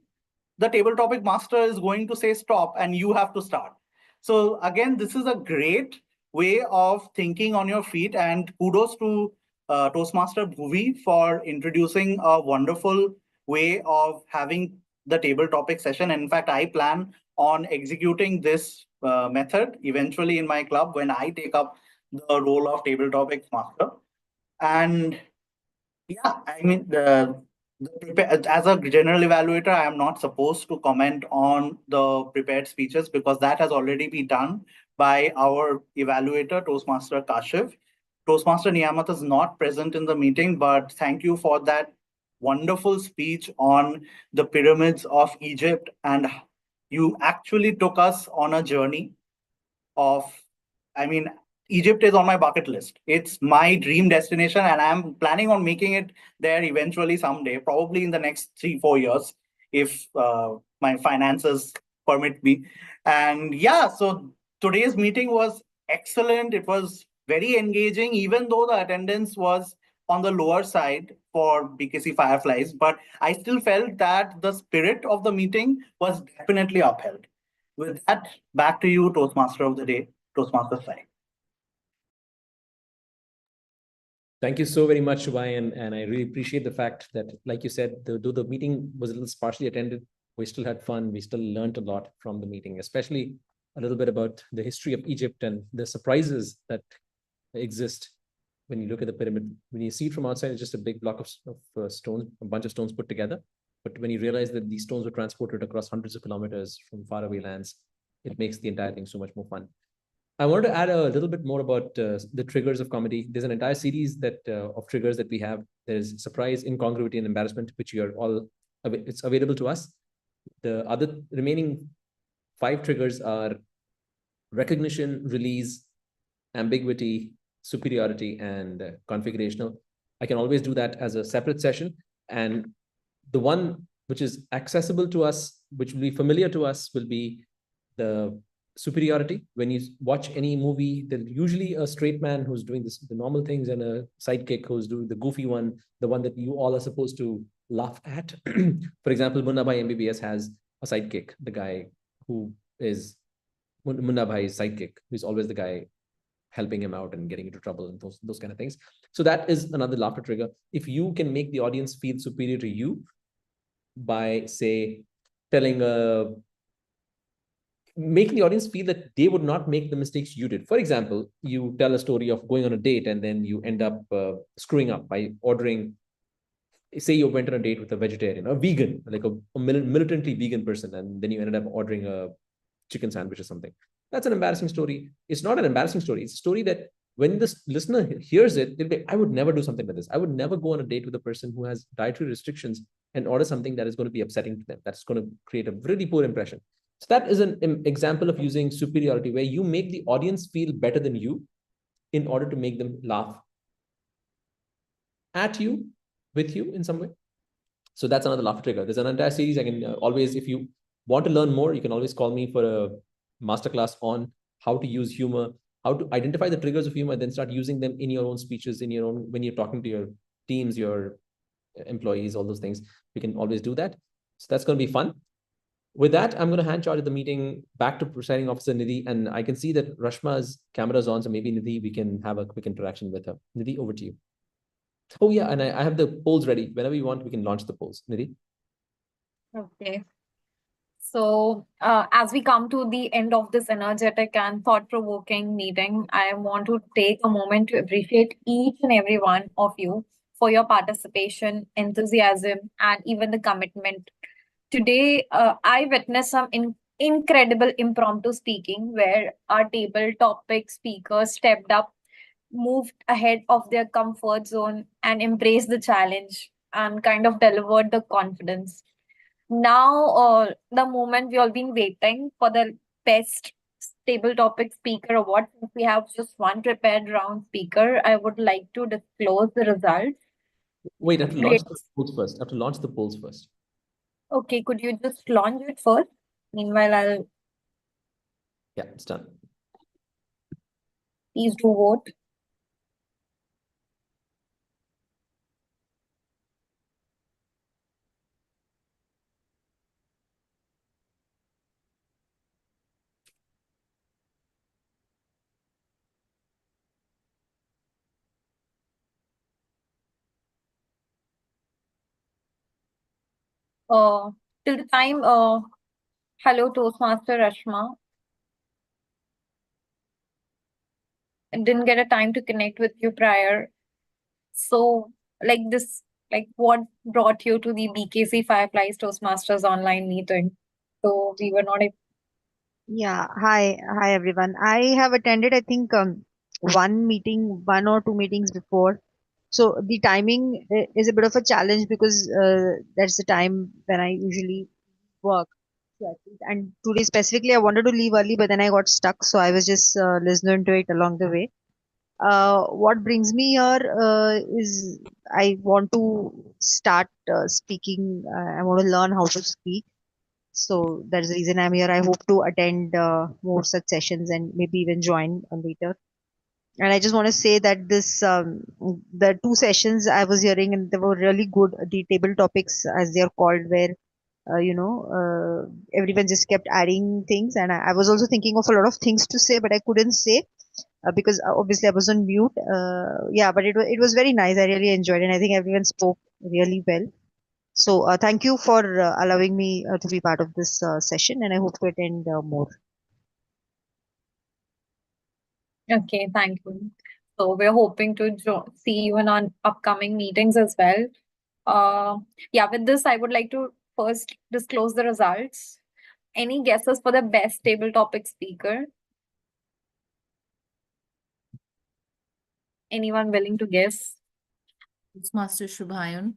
the table topic master is going to say stop and you have to start. So again, this is a great way of thinking on your feet, and kudos to Toastmaster Bhuvi for introducing a wonderful way of having the table topic session. And in fact, I plan on executing this method eventually in my club when I take up the role of table topics master. And yeah, I mean, as a general evaluator, I am not supposed to comment on the prepared speeches because that has already been done by our evaluator, Toastmaster Kashiv. Toastmaster Niyamat is not present in the meeting, but thank you for that wonderful speech on the pyramids of Egypt. And you actually took us on a journey of, I mean, Egypt is on my bucket list. It's my dream destination, and I'm planning on making it there eventually someday, probably in the next 3-4 years, if my finances permit me. And yeah, so today's meeting was excellent. It was very engaging, even though the attendance was on the lower side for BKC Fireflies, but I still felt that the spirit of the meeting was definitely upheld. With that, back to you, Toastmaster of the Day, Toastmaster Sai. Thank you so very much, Shubhai, and I really appreciate the fact that, like you said, though the meeting was a little sparsely attended, we still had fun. We still learned a lot from the meeting, especially a little bit about the history of Egypt and the surprises that exist when you look at the pyramid. When you see it from outside, it's just a big block of stones, a bunch of stones put together. But when you realize that these stones were transported across hundreds of kilometers from faraway lands, it makes the entire thing so much more fun. I wanted to add a little bit more about the triggers of comedy. There's an entire series that of triggers that we have. There's surprise, incongruity, and embarrassment, which you are all, it's available to us. The other remaining 5 triggers are recognition, release, ambiguity, superiority, and configurational. I can always do that as a separate session. And the one which is accessible to us, which will be familiar to us, will be the superiority. When you watch any movie, there's usually a straight man who's doing the normal things and a sidekick who's doing the goofy one, the one that you all are supposed to laugh at. For example, Munna Bhai MBBS has a sidekick, the guy who is Munna Bhai's sidekick, who's always the guy helping him out and getting into trouble and those kind of things. So that is another laughter trigger. If you can make the audience feel superior to you by, say, telling making the audience feel that they would not make the mistakes you did. For example, you tell a story of going on a date and then you end up screwing up by ordering, say you went on a date with a vegetarian, a vegan, like a militantly vegan person, and then you ended up ordering a chicken sandwich or something. That's an embarrassing story. It's not an embarrassing story. It's a story that when this listener hears it, they'll be, I would never do something like this. I would never go on a date with a person who has dietary restrictions and order something that is going to be upsetting to them. That's going to create a really poor impression. So that is an example of using superiority, where you make the audience feel better than you in order to make them laugh at you, with you in some way. So that's another laughter trigger. There's an entire series. I can always, if you want to learn more, you can always call me for a masterclass on how to use humor, how to identify the triggers of humor, and then start using them in your own speeches, in your own, when you're talking to your teams, your employees, all those things. We can always do that. So that's going to be fun. With that, I'm going to hand charge of the meeting back to presiding officer Nidhi, and I can see that Rashma's camera is on, so maybe Nidhi, we can have a quick interaction with her. Nidhi, over to you. Oh yeah, and I have the polls ready. Whenever you want, we can launch the polls. Nidhi. Okay. So, as we come to the end of this energetic and thought-provoking meeting, I want to take a moment to appreciate each and every one of you for your participation, enthusiasm, and even the commitment. Today, I witnessed some incredible impromptu speaking where our table topic speakers stepped up, moved ahead of their comfort zone, and embraced the challenge and kind of delivered the confidence. Now, the moment we all been waiting for the best table topic speaker award. Since we have just one prepared round speaker, I would like to disclose the results. Wait, I have to Great. launch the polls first. I have to launch the polls first. Okay, could you just launch it first? Meanwhile, I'll Yeah, it's done. please do vote. Till the time Hello, Toastmaster Rashma. I didn't get a time to connect with you prior. So, what brought you to the BKC Fireflies Toastmasters online meeting? So we were not able. Yeah, hi everyone. I have attended, I think, one or two meetings before. So the timing is a bit of a challenge because that's the time when I usually work. So and today specifically, I wanted to leave early, but then I got stuck. So I was just listening to it along the way. What brings me here is I want to start speaking. I want to learn how to speak. So that's the reason I'm here. I hope to attend more such sessions and maybe even join later. And I just want to say that the two sessions I was hearing, and they were really good. The table topics, as they are called, where everyone just kept adding things, and I was also thinking of a lot of things to say, but I couldn't say because obviously I was on mute. Yeah, but it was very nice. I really enjoyed it, and I think everyone spoke really well. So thank you for allowing me to be part of this session, and I hope to attend more. Okay, thank you. So we're hoping to see you in our upcoming meetings as well. Yeah, with this, I would like to first disclose the results. Any guesses for the best table topic speaker? Anyone willing to guess? Toastmaster Shubhayan.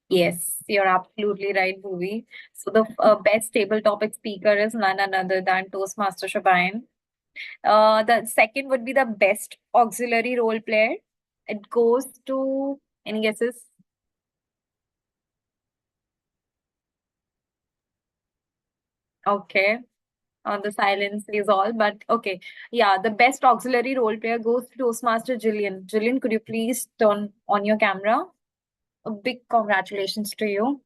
Yes, you're absolutely right, Bhuvi. So the best table topic speaker is none other than Toastmaster Shabayan. The second would be the best auxiliary role player. It goes to any guesses? Okay. The silence is all, but okay. Yeah, the best auxiliary role player goes to Toastmaster Jillian. Jillian, could you please turn on your camera? A big congratulations to you.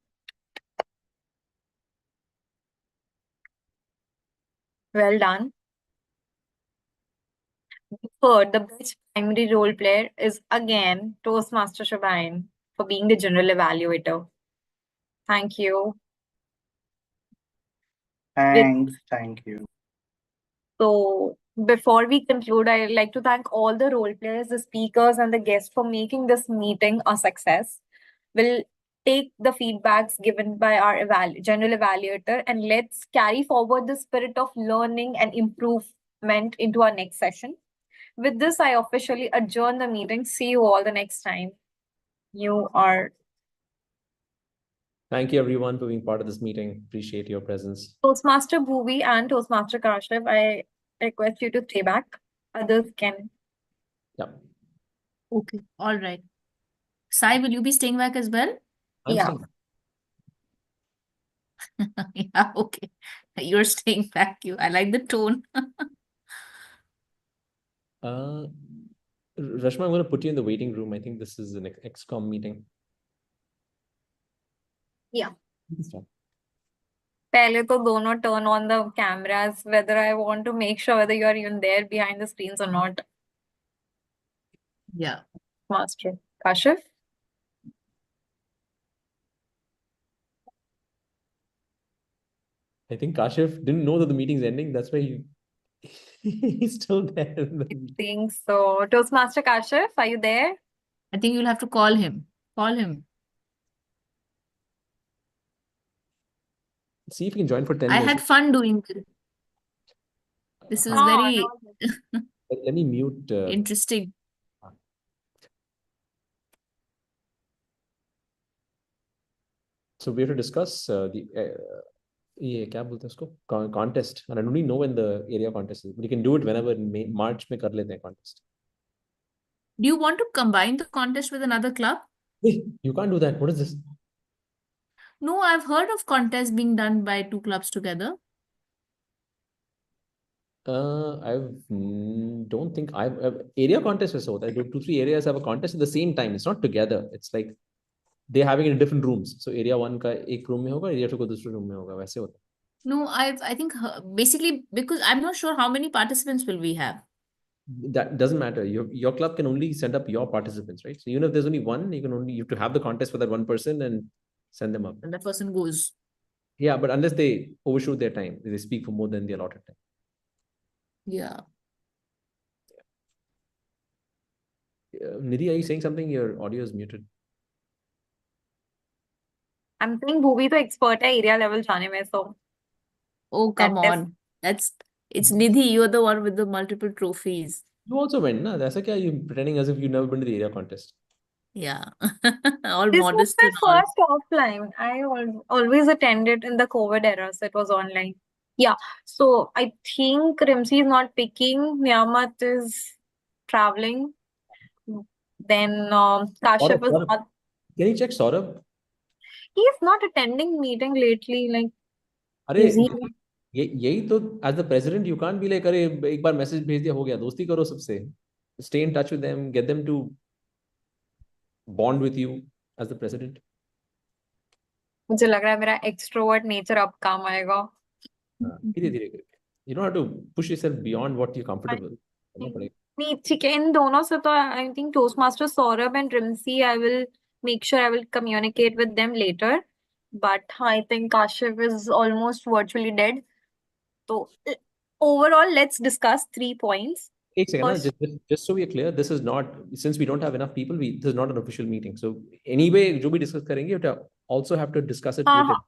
Well done. Third, the best primary role player is again Toastmaster Shabain for being the general evaluator. Thank you. Thank you. So before we conclude, I'd like to thank all the role players, the speakers, and the guests for making this meeting a success. We'll take the feedbacks given by our general evaluator and let's carry forward the spirit of learning and improvement into our next session. With this, I officially adjourn the meeting. See you all the next time. You are Thank you everyone for being part of this meeting. Appreciate your presence. Toastmaster Bhuvi and Toastmaster Kashyap. I request you to stay back. Others can. Yeah. Okay, all right. Sai, will you be staying back as well? I'm Yeah. staying. Yeah, okay. You're staying back. I like the tone. Rashma, I'm going to put you in the waiting room. I think this is an XCOM meeting. Yeah. Start. पहले तो दोनों turn on the cameras, whether I want to make sure whether you are even there behind the screens or not. Yeah. Master Kashyap. I think Kashyap didn't know that the meeting's ending. That's why he's still there. I think so. Toastmaster Kashyap, are you there? I think you'll have to call him. Call him. See if you can join for 10 I minutes. had fun doing this. This was Oh, very no. Let me mute. interesting. So we have to discuss the ये क्या बोलते हैं उसको contest, and I don't even know when the area contest is, but you can do it whenever in May, March में कर लेते हैं contest. Do you want to combine the contest with another club? Hey, you can't do that. What is this? No, I've heard of contests being done by two clubs together. Don't think I've area contest is so that 2-3 areas have a contest at the same time. It's not together. It's like they're having it in different rooms. So area 1 का एक room में होगा, area 2 का दूसरे room में होगा, वैसे होता है. No, I think basically because I'm not sure how many participants will we have. That doesn't matter. Your club can only send up your participants, right? So even if there's only one, you have to have the contest for that one person and send them up. And that person goes. Yeah, but unless they overshoot their time, they speak for more than the allotted time. Yeah. Nidhi, are you saying something? Your audio is muted. I'm saying Bhuvi to expert है area level जाने में, so Oh, come that is on. It's Nidhi, you're the one with the multiple trophies. You also went, na? That's okay. You pretending as if you've never been to the area contest. Yeah. All this was modest my and all. first offline. I always attended in the COVID era, so it was online. Yeah. So I think Rimsi is not picking. Niyamat is traveling. Then Kashif is Saurabh, not. can you check Saurabh? He is not attending meeting lately. Like, अरे is he? यही तो as the president you can't be like अरे एक बार message भेज दिया हो गया दोस्ती करो सबसे stay in touch with them get them to bond with you as the president. मुझे लग रहा है मेरा extrovert nature अब काम आएगा. धीरे धीरे करके you don't have to push yourself beyond what you're comfortable करना पड़ेगा. नहीं ठीक है इन दोनों से तो I think Toastmaster Saurabh and Rimsi I will make sure I will communicate with them later. But I think Kashif is almost virtually dead. So overall, let's discuss 3 points. एक second ना First, just so we are clear this is not since we don't have enough people this is not an official meeting so anyway जो भी discuss करेंगे you also have to discuss it with it.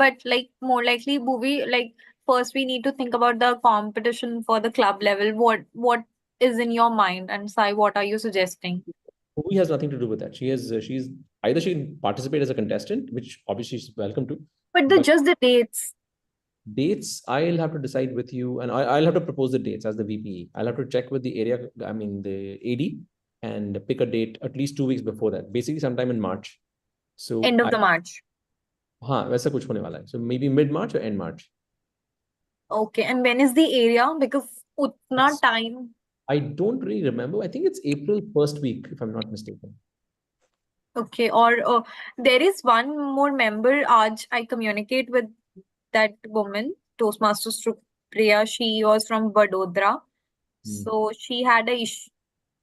but like more likely Bhuvi, like first we need to think about the competition for the club level. What is in your mind? And Sai, what are you suggesting? Who has nothing to do with that. She's either she can participate as a contestant, which obviously she's welcome to. But just the dates. Dates, I'll have to decide with you, and I'll have to propose the dates as the VPE. I'll have to check with the area, I mean the AD, and pick a date at least 2 weeks before that. Basically, sometime in March. So End of the March. हाँ वैसा कुछ होने वाला है. So maybe mid March or end March. Okay, and when is the area? Because utna time. I don't really remember. I think it's April first week, if I'm not mistaken. Okay, or there is one more member. Aj I communicate with that woman, Toastmasters Priya. She was from Vadodara, so she had a issue.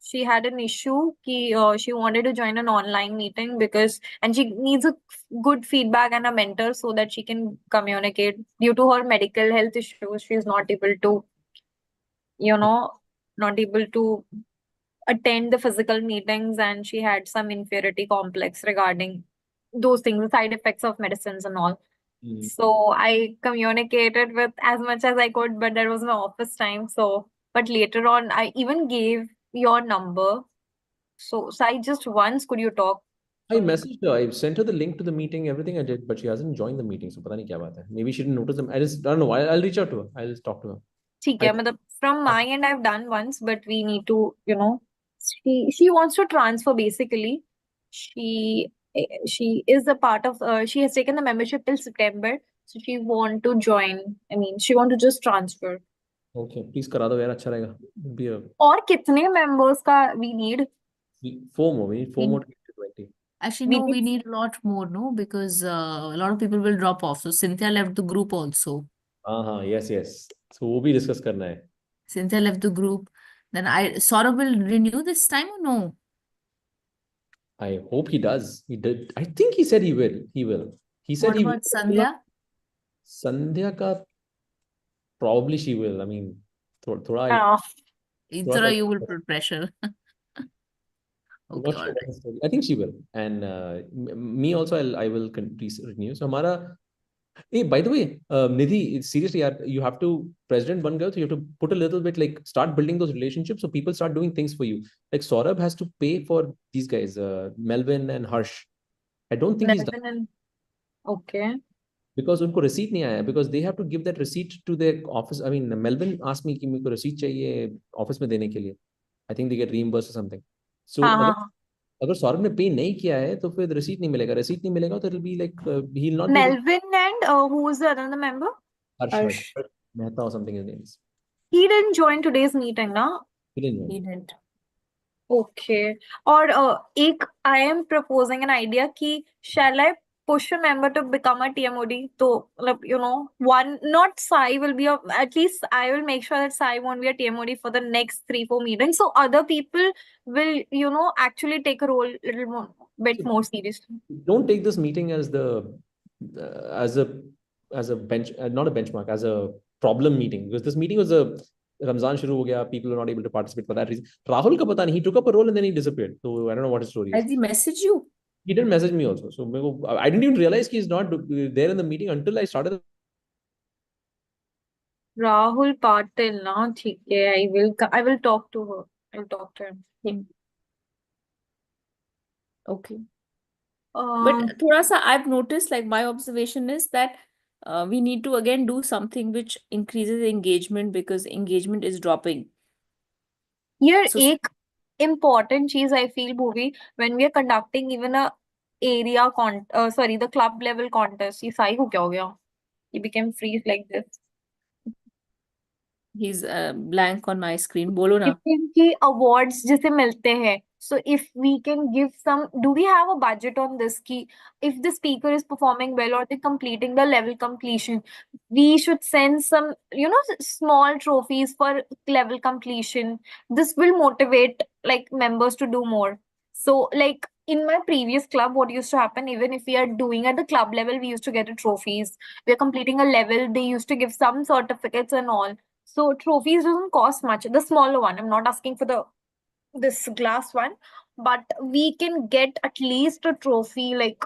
She had an issue ki she wanted to join an online meeting and she needs a good feedback and a mentor so that she can communicate. Due to her medical health issues, she's not able to, not able to attend the physical meetings, and she had some inferiority complex regarding those things, the side effects of medicines and all. So I communicated with as much as I could, but there was no office time. So, but later on, I even gave your number. So, Sai, just once, could you talk? I messaged her. I sent her the link to the meeting, everything I did, but she hasn't joined the meeting. So, पता नहीं क्या बात है. Maybe she didn't notice them. I don't know. I'll reach out to her. I'll talk to her. ठीक है, मतलब from my end, I've done once, but we need to, she wants to transfer basically. She is a part of, she has taken the membership till September, so she want to join. I mean, she want to just transfer. Okay, please करा दो यार अच्छा रहेगा. Be a और कितने members का we need? 4 more. We need 4 more to get to 20. Actually, We no, we need- need a lot more, no? Because a lot of people will drop off. So Cynthia left the group also. Yes. So वो भी discuss करना है. Cynthia left the group. Then Saurabh will renew this time or no? I hope he does. He did. I think he said he will. He will. He said What he about will. Sandhya? Sandhya का probably she will. I mean, थोड़ा Itara, you will put pressure. I'm Okay, not all sure right. what the story. I think she will. And me also, I will renew. So हमारा hey, by the way, Nidhi, seriously, you have to president one girl, so you have to put a little bit like start building those relationships so people start doing things for you. Like Saurabh has to pay for these guys, Melvin and Harsh. I don't think he's done Okay. because उनको receipt नहीं आया because they have to give that receipt to their office. I mean, Melvin asked me कि मेरे को receipt चाहिए office में देने के लिए. I think they get reimbursed or something. So अगर सौरभ ने पे नहीं किया है तो फिर receipt नहीं मिलेगा. Receipt नहीं मिलेगा तो it'll be like he'll not Melvin and who was the other member? Harsh Mehta or something his name is. He didn't join today's meeting, na? He didn't join. He didn't. Okay. Or I am proposing an idea कि shall I push a member to become a TMOD? So, one, not Sai will be at least I will make sure that Sai won't be a TMOD for the next 3-4 meetings. So other people will, actually take a role a little bit more seriously. Don't take this meeting as the as a bench, not a benchmark, as a problem meeting, because this meeting was a Ramzan shuru ho gaya, people were not able to participate for that reason. Rahul ka pata nahi, he took up a role and then he disappeared. So I don't know what his story is. Has he messaged you? He didn't message me also. So I didn't even realize he's not there in the meeting until I started. Rahul Patil, na, theek hai. I will talk to her. I'll talk to him. Okay. But Um, thoda sa, I've noticed, like my observation is that we need to again do something which increases engagement, because engagement is dropping. Here, So एक important चीज I feel, Bhuvi, when we are conducting even a the club level contest, ये साई को क्या हो गया? He became freeze like this. he's blank on my screen. Bolo na. कि awards जिसे मिलते हैं, so if we can give some, do we have a budget on this कि if the speaker is performing well or they're completing the level completion, we should send some, small trophies for level completion. This will motivate like members to do more. So like in my previous club, what used to happen, even if we are doing at the club level, we used to get a trophies. We are completing a level, they used to give some certificates and all. So trophies doesn't cost much. The smaller one. I'm not asking for this glass one, but we can get at least a trophy, like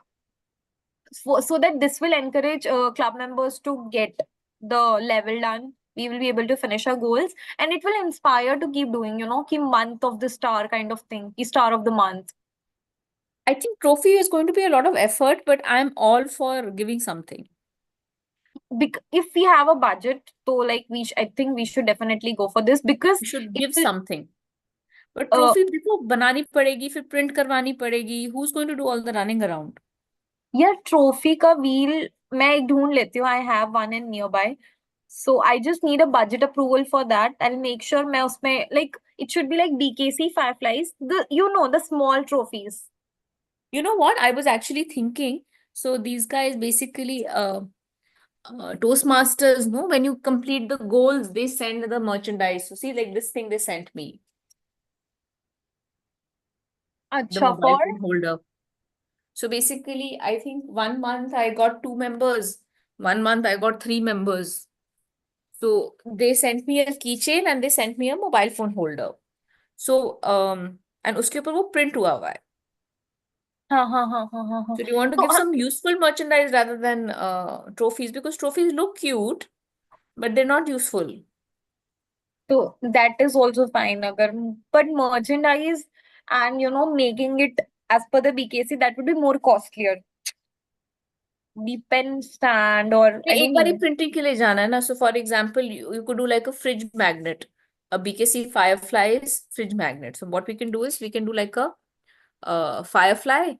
so that this will encourage club members to get the level done. We will be able to finish our goals, and it will inspire to keep doing. Ki month of the star kind of thing, ki star of the month. I think trophy is going to be a lot of effort, but I'm all for giving something. If we have a budget, so like I think we should definitely go for this, because We should it give will, something. But trophy देखो बनानी पड़ेगी, फिर print करवानी पड़ेगी. Who's going to do all the running around? यार trophy का wheel मैं एक ढूंढ लेती हूँ. I have one in near by, so I just need a budget approval for that. I'll make sure मैं उसमें, like it should be like BKC Fireflies, the small trophies. You know what? I was actually thinking, so these guys basically Toastmasters, no? When you complete the goals, they send the merchandise. So see, like this thing they sent me, the अच्छा, mobile for phone holder. So basically, I think 1 month I got 2 members, 1 month I got 3 members. So they sent me a keychain and they sent me a mobile phone holder. So and उसके ऊपर वो print हुआ है. हाँ हाँ हाँ हाँ हाँ हाँ. So do you want to तो give some useful merchandise rather than trophies? Because trophies look cute, but they're not useful. So that is also fine, but merchandise and making it as per the BKC, that would be more costlier. The pen stand, or I एक don't बारी know. printing के लिए जाना है ना. So for example, you could do like a fridge magnet, a BKC Fireflies fridge magnet. So what we can do is we can do like a firefly,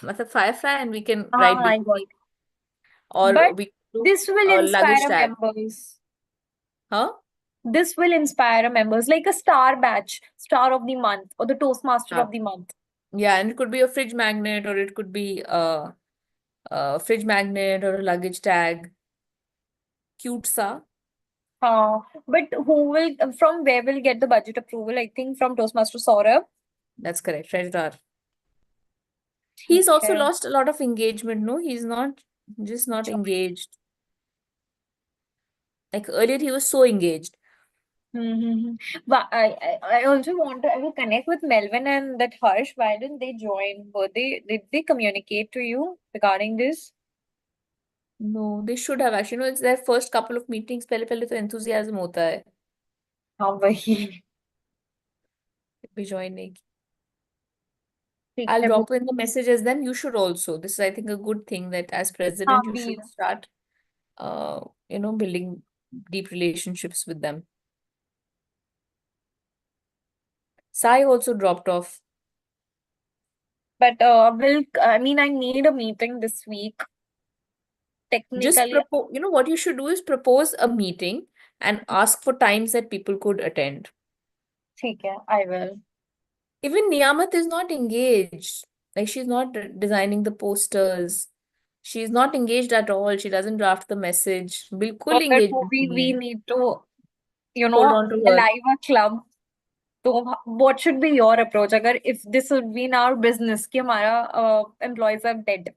मतलब firefly, and we can write I got BKC, it. or But we do this will a luggage inspire tag. members. Huh? This will inspire members, like a star badge, star of the month, or the Toastmaster of the month. Yeah, and it could be a fridge magnet, or it could be a fridge magnet or a luggage tag. Cute sa. But from where will get the budget approval? I think from Toastmaster Saurabh. That's correct, treasurer. He's also Okay. lost a lot of engagement, no? He's not just not engaged. Like earlier, he was so engaged. Mm-hmm. But I also I will connect with Melvin and that Harsh. Why didn't they join? Did they communicate to you regarding this? No, they should have actually. It's their first couple of meetings. पहले पहले तो enthusiasm होता है. हाँ वही. भी join नहीं. ठीक I'll है, drop in the messages. Then you should also. This is, I think, a good thing that as president, you should start, building deep relationships with them. Sai also dropped off. But I need a meeting this week. Just Technically, what you should do is propose a meeting and ask for times that people could attend. ठीक है, I will. Even Niyamat is not engaged. Like she's not designing the posters. She's not engaged at all. She doesn't draft the message. बिल्कुल But engagement we नहीं है. need to, Hold on to her. alive a club. So what should be your approach? If this would be in our business, कि हमारा employees are dead.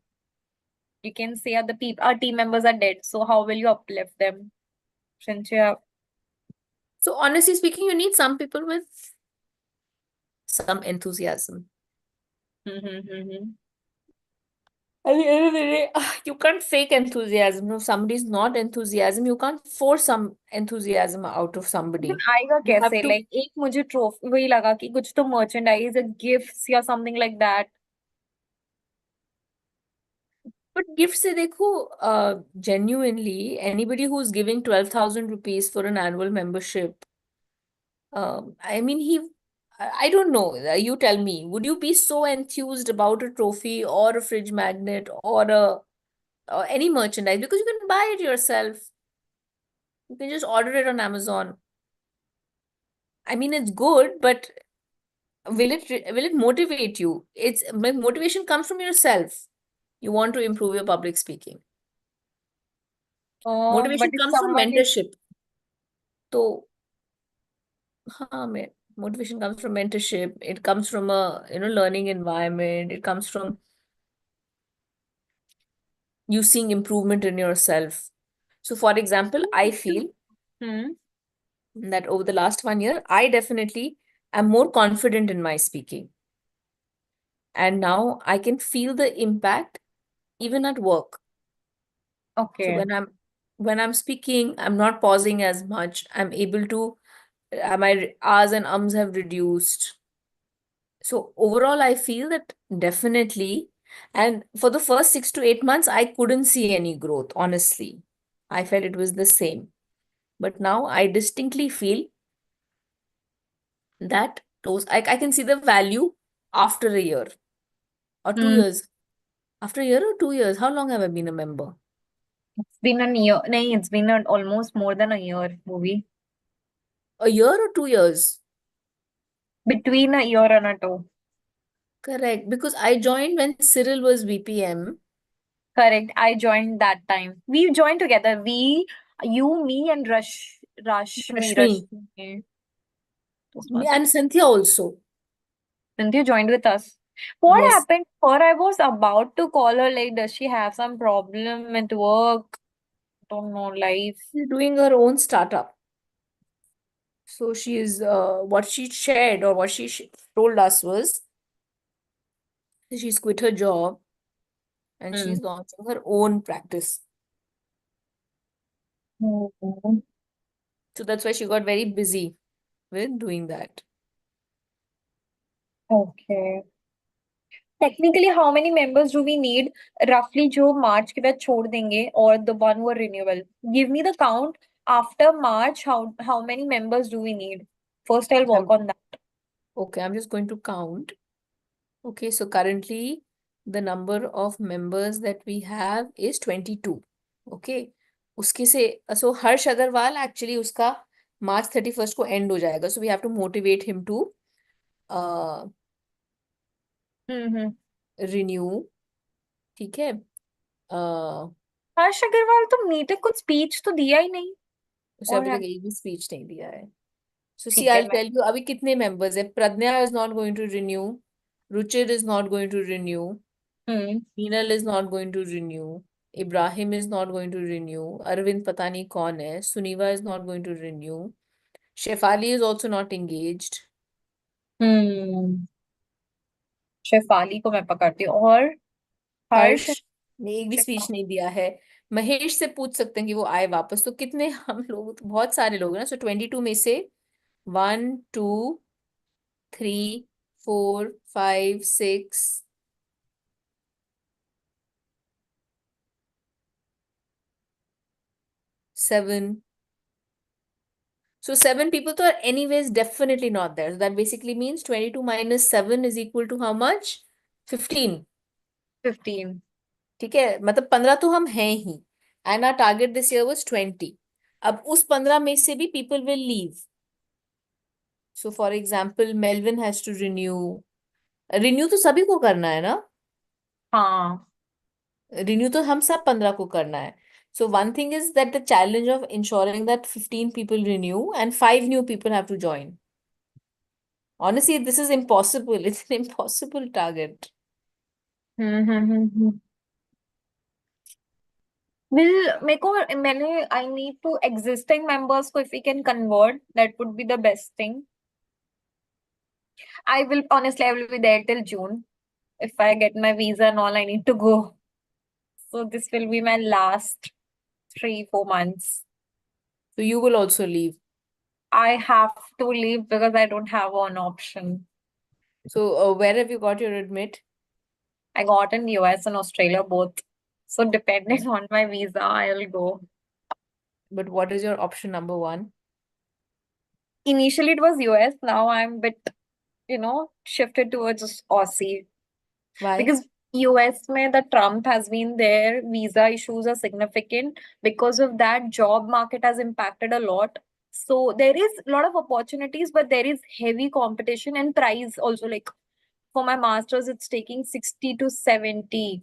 You can say our team members are dead. So how will you uplift them? Since you have So honestly speaking, you need some people with some enthusiasm. At the end of the day, you can't fake enthusiasm. If somebody's not enthusiasm, you can't force some enthusiasm out of somebody. आएगा You have कैसे? to, Like एक मुझे trophy वही लगा कि कुछ तो merchandise, gifts या something like that. but gifts se dekho, genuinely, anybody who's giving 12,000 rupees for an annual membership, I mean, I don't know. You tell me, would you be so enthused about a trophy or a fridge magnet or any merchandise because you can buy it yourself? You can just order it on Amazon. I mean, it's good, but will it motivate you? Motivation comes from yourself. You want to improve your public speaking. But Motivation if comes from someone is mentorship. So, motivation comes from mentorship. It comes from a learning environment. It comes from you seeing improvement in yourself. So, for example, I feel that over the last 1 year, I definitely am more confident in my speaking. And now I can feel the impact even at work. So okay. when I'm speaking, I'm not pausing as much. I'm able to my ahs and ums have reduced. So overall, I feel that definitely, and for the first 6 to 8 months, I couldn't see any growth, honestly. I felt it was the same. But now I distinctly feel that I can see the value after a year or 2 years. After a year or 2 years, how long have I been a member? It's been a year. No, it's been almost more than a year, movie. A year or 2 years? Between a year and a two. Correct. Because I joined when Cyril was BPM. Correct. I joined that time. We joined together. You, me, and Rashmi. Rashmi. And Cynthia also. Cynthia joined with us. What Yes. happened to her? I was about to call her. Like, does she have some problem at work? Don't know, life. She's doing her own startup. So she is, what she shared or what she told us was she's quit her job and she's launching her own practice. So that's why she got very busy with doing that. Okay. Technically, how many members do we need? Roughly, जो March के बाद छोड़ देंगे, or the one who are renewal. Give me the count after March. How many members do we need? First, I'll work on that. Okay, I'm just going to count. Okay, so currently the number of members that we have is 22. Okay, उसके से so Harsh Agarwal actually उसका March 31st को end हो जाएगा. So we have to motivate him to renew. ठीक है. हर्ष अग्रवाल तो meeting कुछ स्पीच तो दिया ही नहीं. उसे अभी और तक एक भी स्पीच नहीं दिया है. So see, ठीक है I'll tell you अभी कितने members है. Pradnya is not going to renew. Ruchir is not going to renew. Meenal is not going to renew. Ibrahim is not going to renew. Arvind पता नहीं कौन है. Suniva is not going to renew. Shefali is also not engaged. Shefali को मैं पकड़ती हूँ. और हर्ष हर्ष ने एक भी स्पीच नहीं दिया है. महेश से पूछ सकते हैं कि वो आए वापस. तो कितने हम लोग, तो बहुत सारे लोग हैं ना. सो 22 में से 1 2 3 4 5 6 7. So 7 people are anyways definitely not there. So that basically means 22 minus 7 is equal to how much? 15. 15. ठीक है, मतलब 15 तो हम हैं ही. And our target this year was 20. अब उस 15 में से भी people will leave. So for example, Melvin has to renew. Renew तो सभी को करना है ना? हाँ. Renew तो हम सब 15 को करना है. So one thing is that the challenge of ensuring that 15 people renew and 5 new people have to join. Honestly, this is impossible. It's an impossible target. I need to existing members को if we can convert, that would be the best thing. I will be there till June. If I get my visa and all, I need to go. So this will be my last 3-4 months. So you will also leave. I have to leave because I don't have an option. So where have you got your admit? I got in US and Australia both. So depending on my visa, I'll go. But what is your option number one? Initially it was US. Now I'm a bit, shifted towards Aussie. Why? Because US mein the Trump has been there, visa issues are significant. Because of that, job market has impacted a lot. So there is a lot of opportunities, but there is heavy competition and price also. Like for my master's, it's taking 60 to 70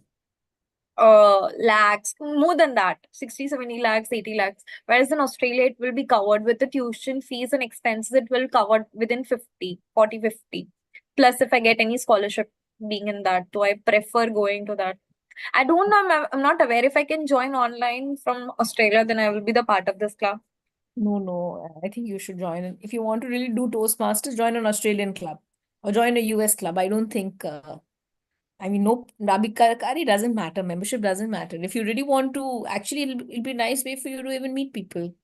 lakhs, more than that, 60, 70 lakhs, 80 lakhs. Whereas in Australia, it will be covered with the tuition fees and expenses, it will cover within 40, 50. Plus, if I get any scholarship being in that, so I prefer going to that. I don't know, I'm not aware if I can join online from Australia, then I will be the part of this club. No, I think you should join. If you want to really do Toastmasters, join an Australian club or join a US club. I don't think, no, Nabikari doesn't matter. Membership doesn't matter. If you really want to, actually, it'll be a nice way for you to even meet people.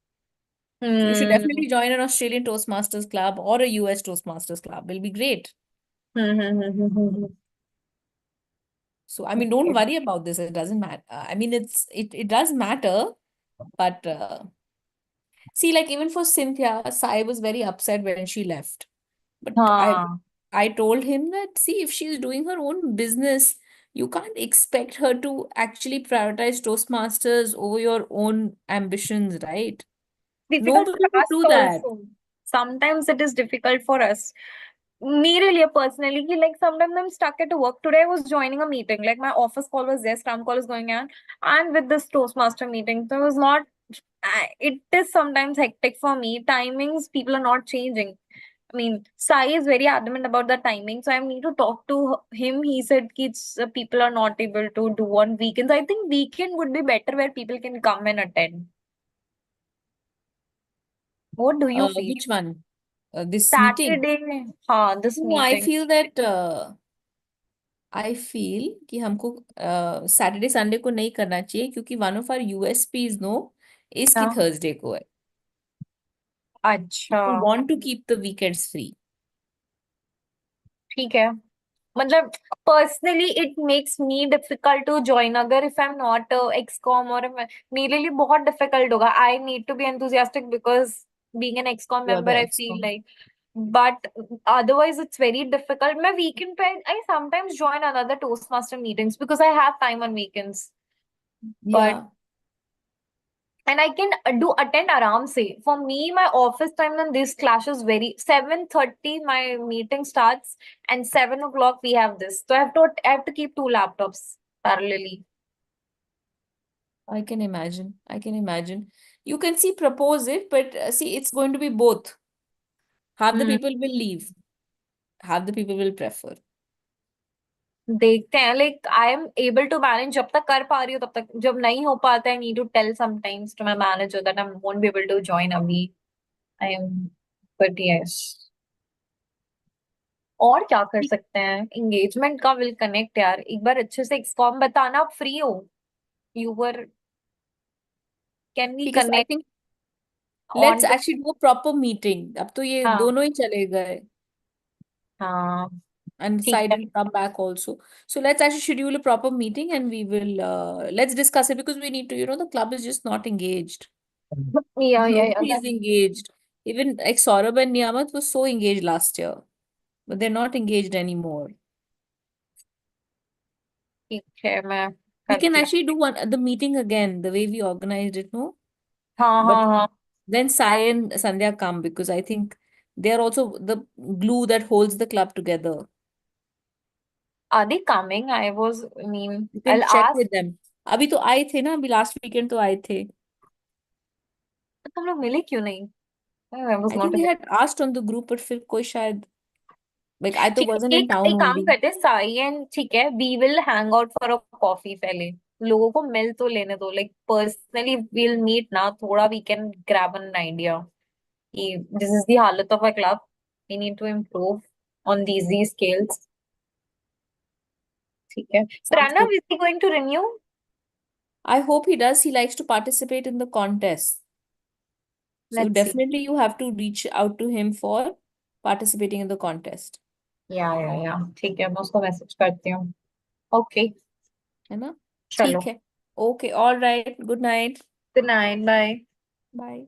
So you should definitely join an Australian Toastmasters club or a US Toastmasters club. It'll be great. So, don't worry about this. It doesn't matter. It does matter, but see, like even for Cynthia, Sai was very upset when she left. But I told him that, see, if she's doing her own business, you can't expect her to actually prioritize Toastmasters over your own ambitions, right? Difficult Nobody for would us do that. also. Sometimes it is difficult for us. Me really personally, like sometimes I'm stuck at work. Today I was joining a meeting, like my office call was there, scrum call is going on, and with this Toastmaster meeting, so it was not. It is sometimes hectic for me. Timings, people are not changing. Sai is very adamant about the timing, so I need to talk to him. He said kids, people are not able to do on weekends. I think weekend would be better where people can come and attend. What do you feel? Which one? This meeting? Saturday, this No, I meeting. feel that कि हमको Saturday Sunday को नहीं करना चाहिए क्योंकि one of our USPs no is कि हाँ, Thursday को है. अच्छा, We want to keep the weekends free. ठीक है. मतलब personally it makes me difficult to join अगर if I'm not XCOM or मेरे लिए बहुत difficult होगा. I need to be enthusiastic because being an XCOM You are the member I feel XCOM. like, but otherwise it's very difficult. मैं weekend पे I sometimes join another Toastmaster meetings because I have time on weekends, but Yeah. and I can attend aram se. For me, my office time and this clashes very. 7:30 my meeting starts and 7 o'clock we have this. So I have to keep 2 laptops parallelly. I can imagine. I can imagine. You can see propose it, but see, it's going to be both. Half the people will leave. Half the people will prefer. देखते हैं, like I am able to manage जब तक कर पा रही हूँ तब तक. जब नहीं हो पाता I need to tell sometimes to my manager that I won't be able to join अभी. I am, but yes. और क्या कर सकते हैं? एंगेजमेंट का विल कनेक्ट यार. एक बार अच्छे से एक्सकॉम बताना, आप फ्री हो. You were, can we Because I connect think on let's actually do a proper meeting. अब तो ये हाँ दोनों ही चले गए. हाँ And ठीक side है. will come back also. So let's actually schedule a proper meeting and we will let's discuss it because we need to, the club is just not engaged. Yeah, Nobody is engaged. Even like Saurabh and Niyamat was so engaged last year, but they're not engaged anymore. ठीक है, मैं We can करती हूँ. actually do the meeting again, the way we organized it, no? हाँ But हाँ हाँ. then Sai and Sandhya come because I think they're also the glue that holds the club together. Are they coming? You can I'll check ask. with them. अभी तो आए थे ना, अभी last weekend तो आए थे. तुम लोग मिले क्यों नहीं? I was I not think they aware. had asked on the group, but फिर कोई शायद like I तो ठीक है, wasn't in एक town एक काम only. करते हैं, साई एंड ठीक है, we will hang out for a coffee पहले. लोगों को मिल तो लेने दो, like personally we'll meet ना, थोड़ा we can grab an idea कि this is the हालत of our club, we need to improve on these scales. ठीक है. Pranav, is he going to renew? I hope he does. He likes to participate in the contest. So Let's see. definitely you have to reach out to him for participating in the contest. Yeah. ठीक है, मैं उसको message करती हूँ. Okay. है ना? चलो. ठीक है. Okay, all right. Good night. Good night. Bye. Bye.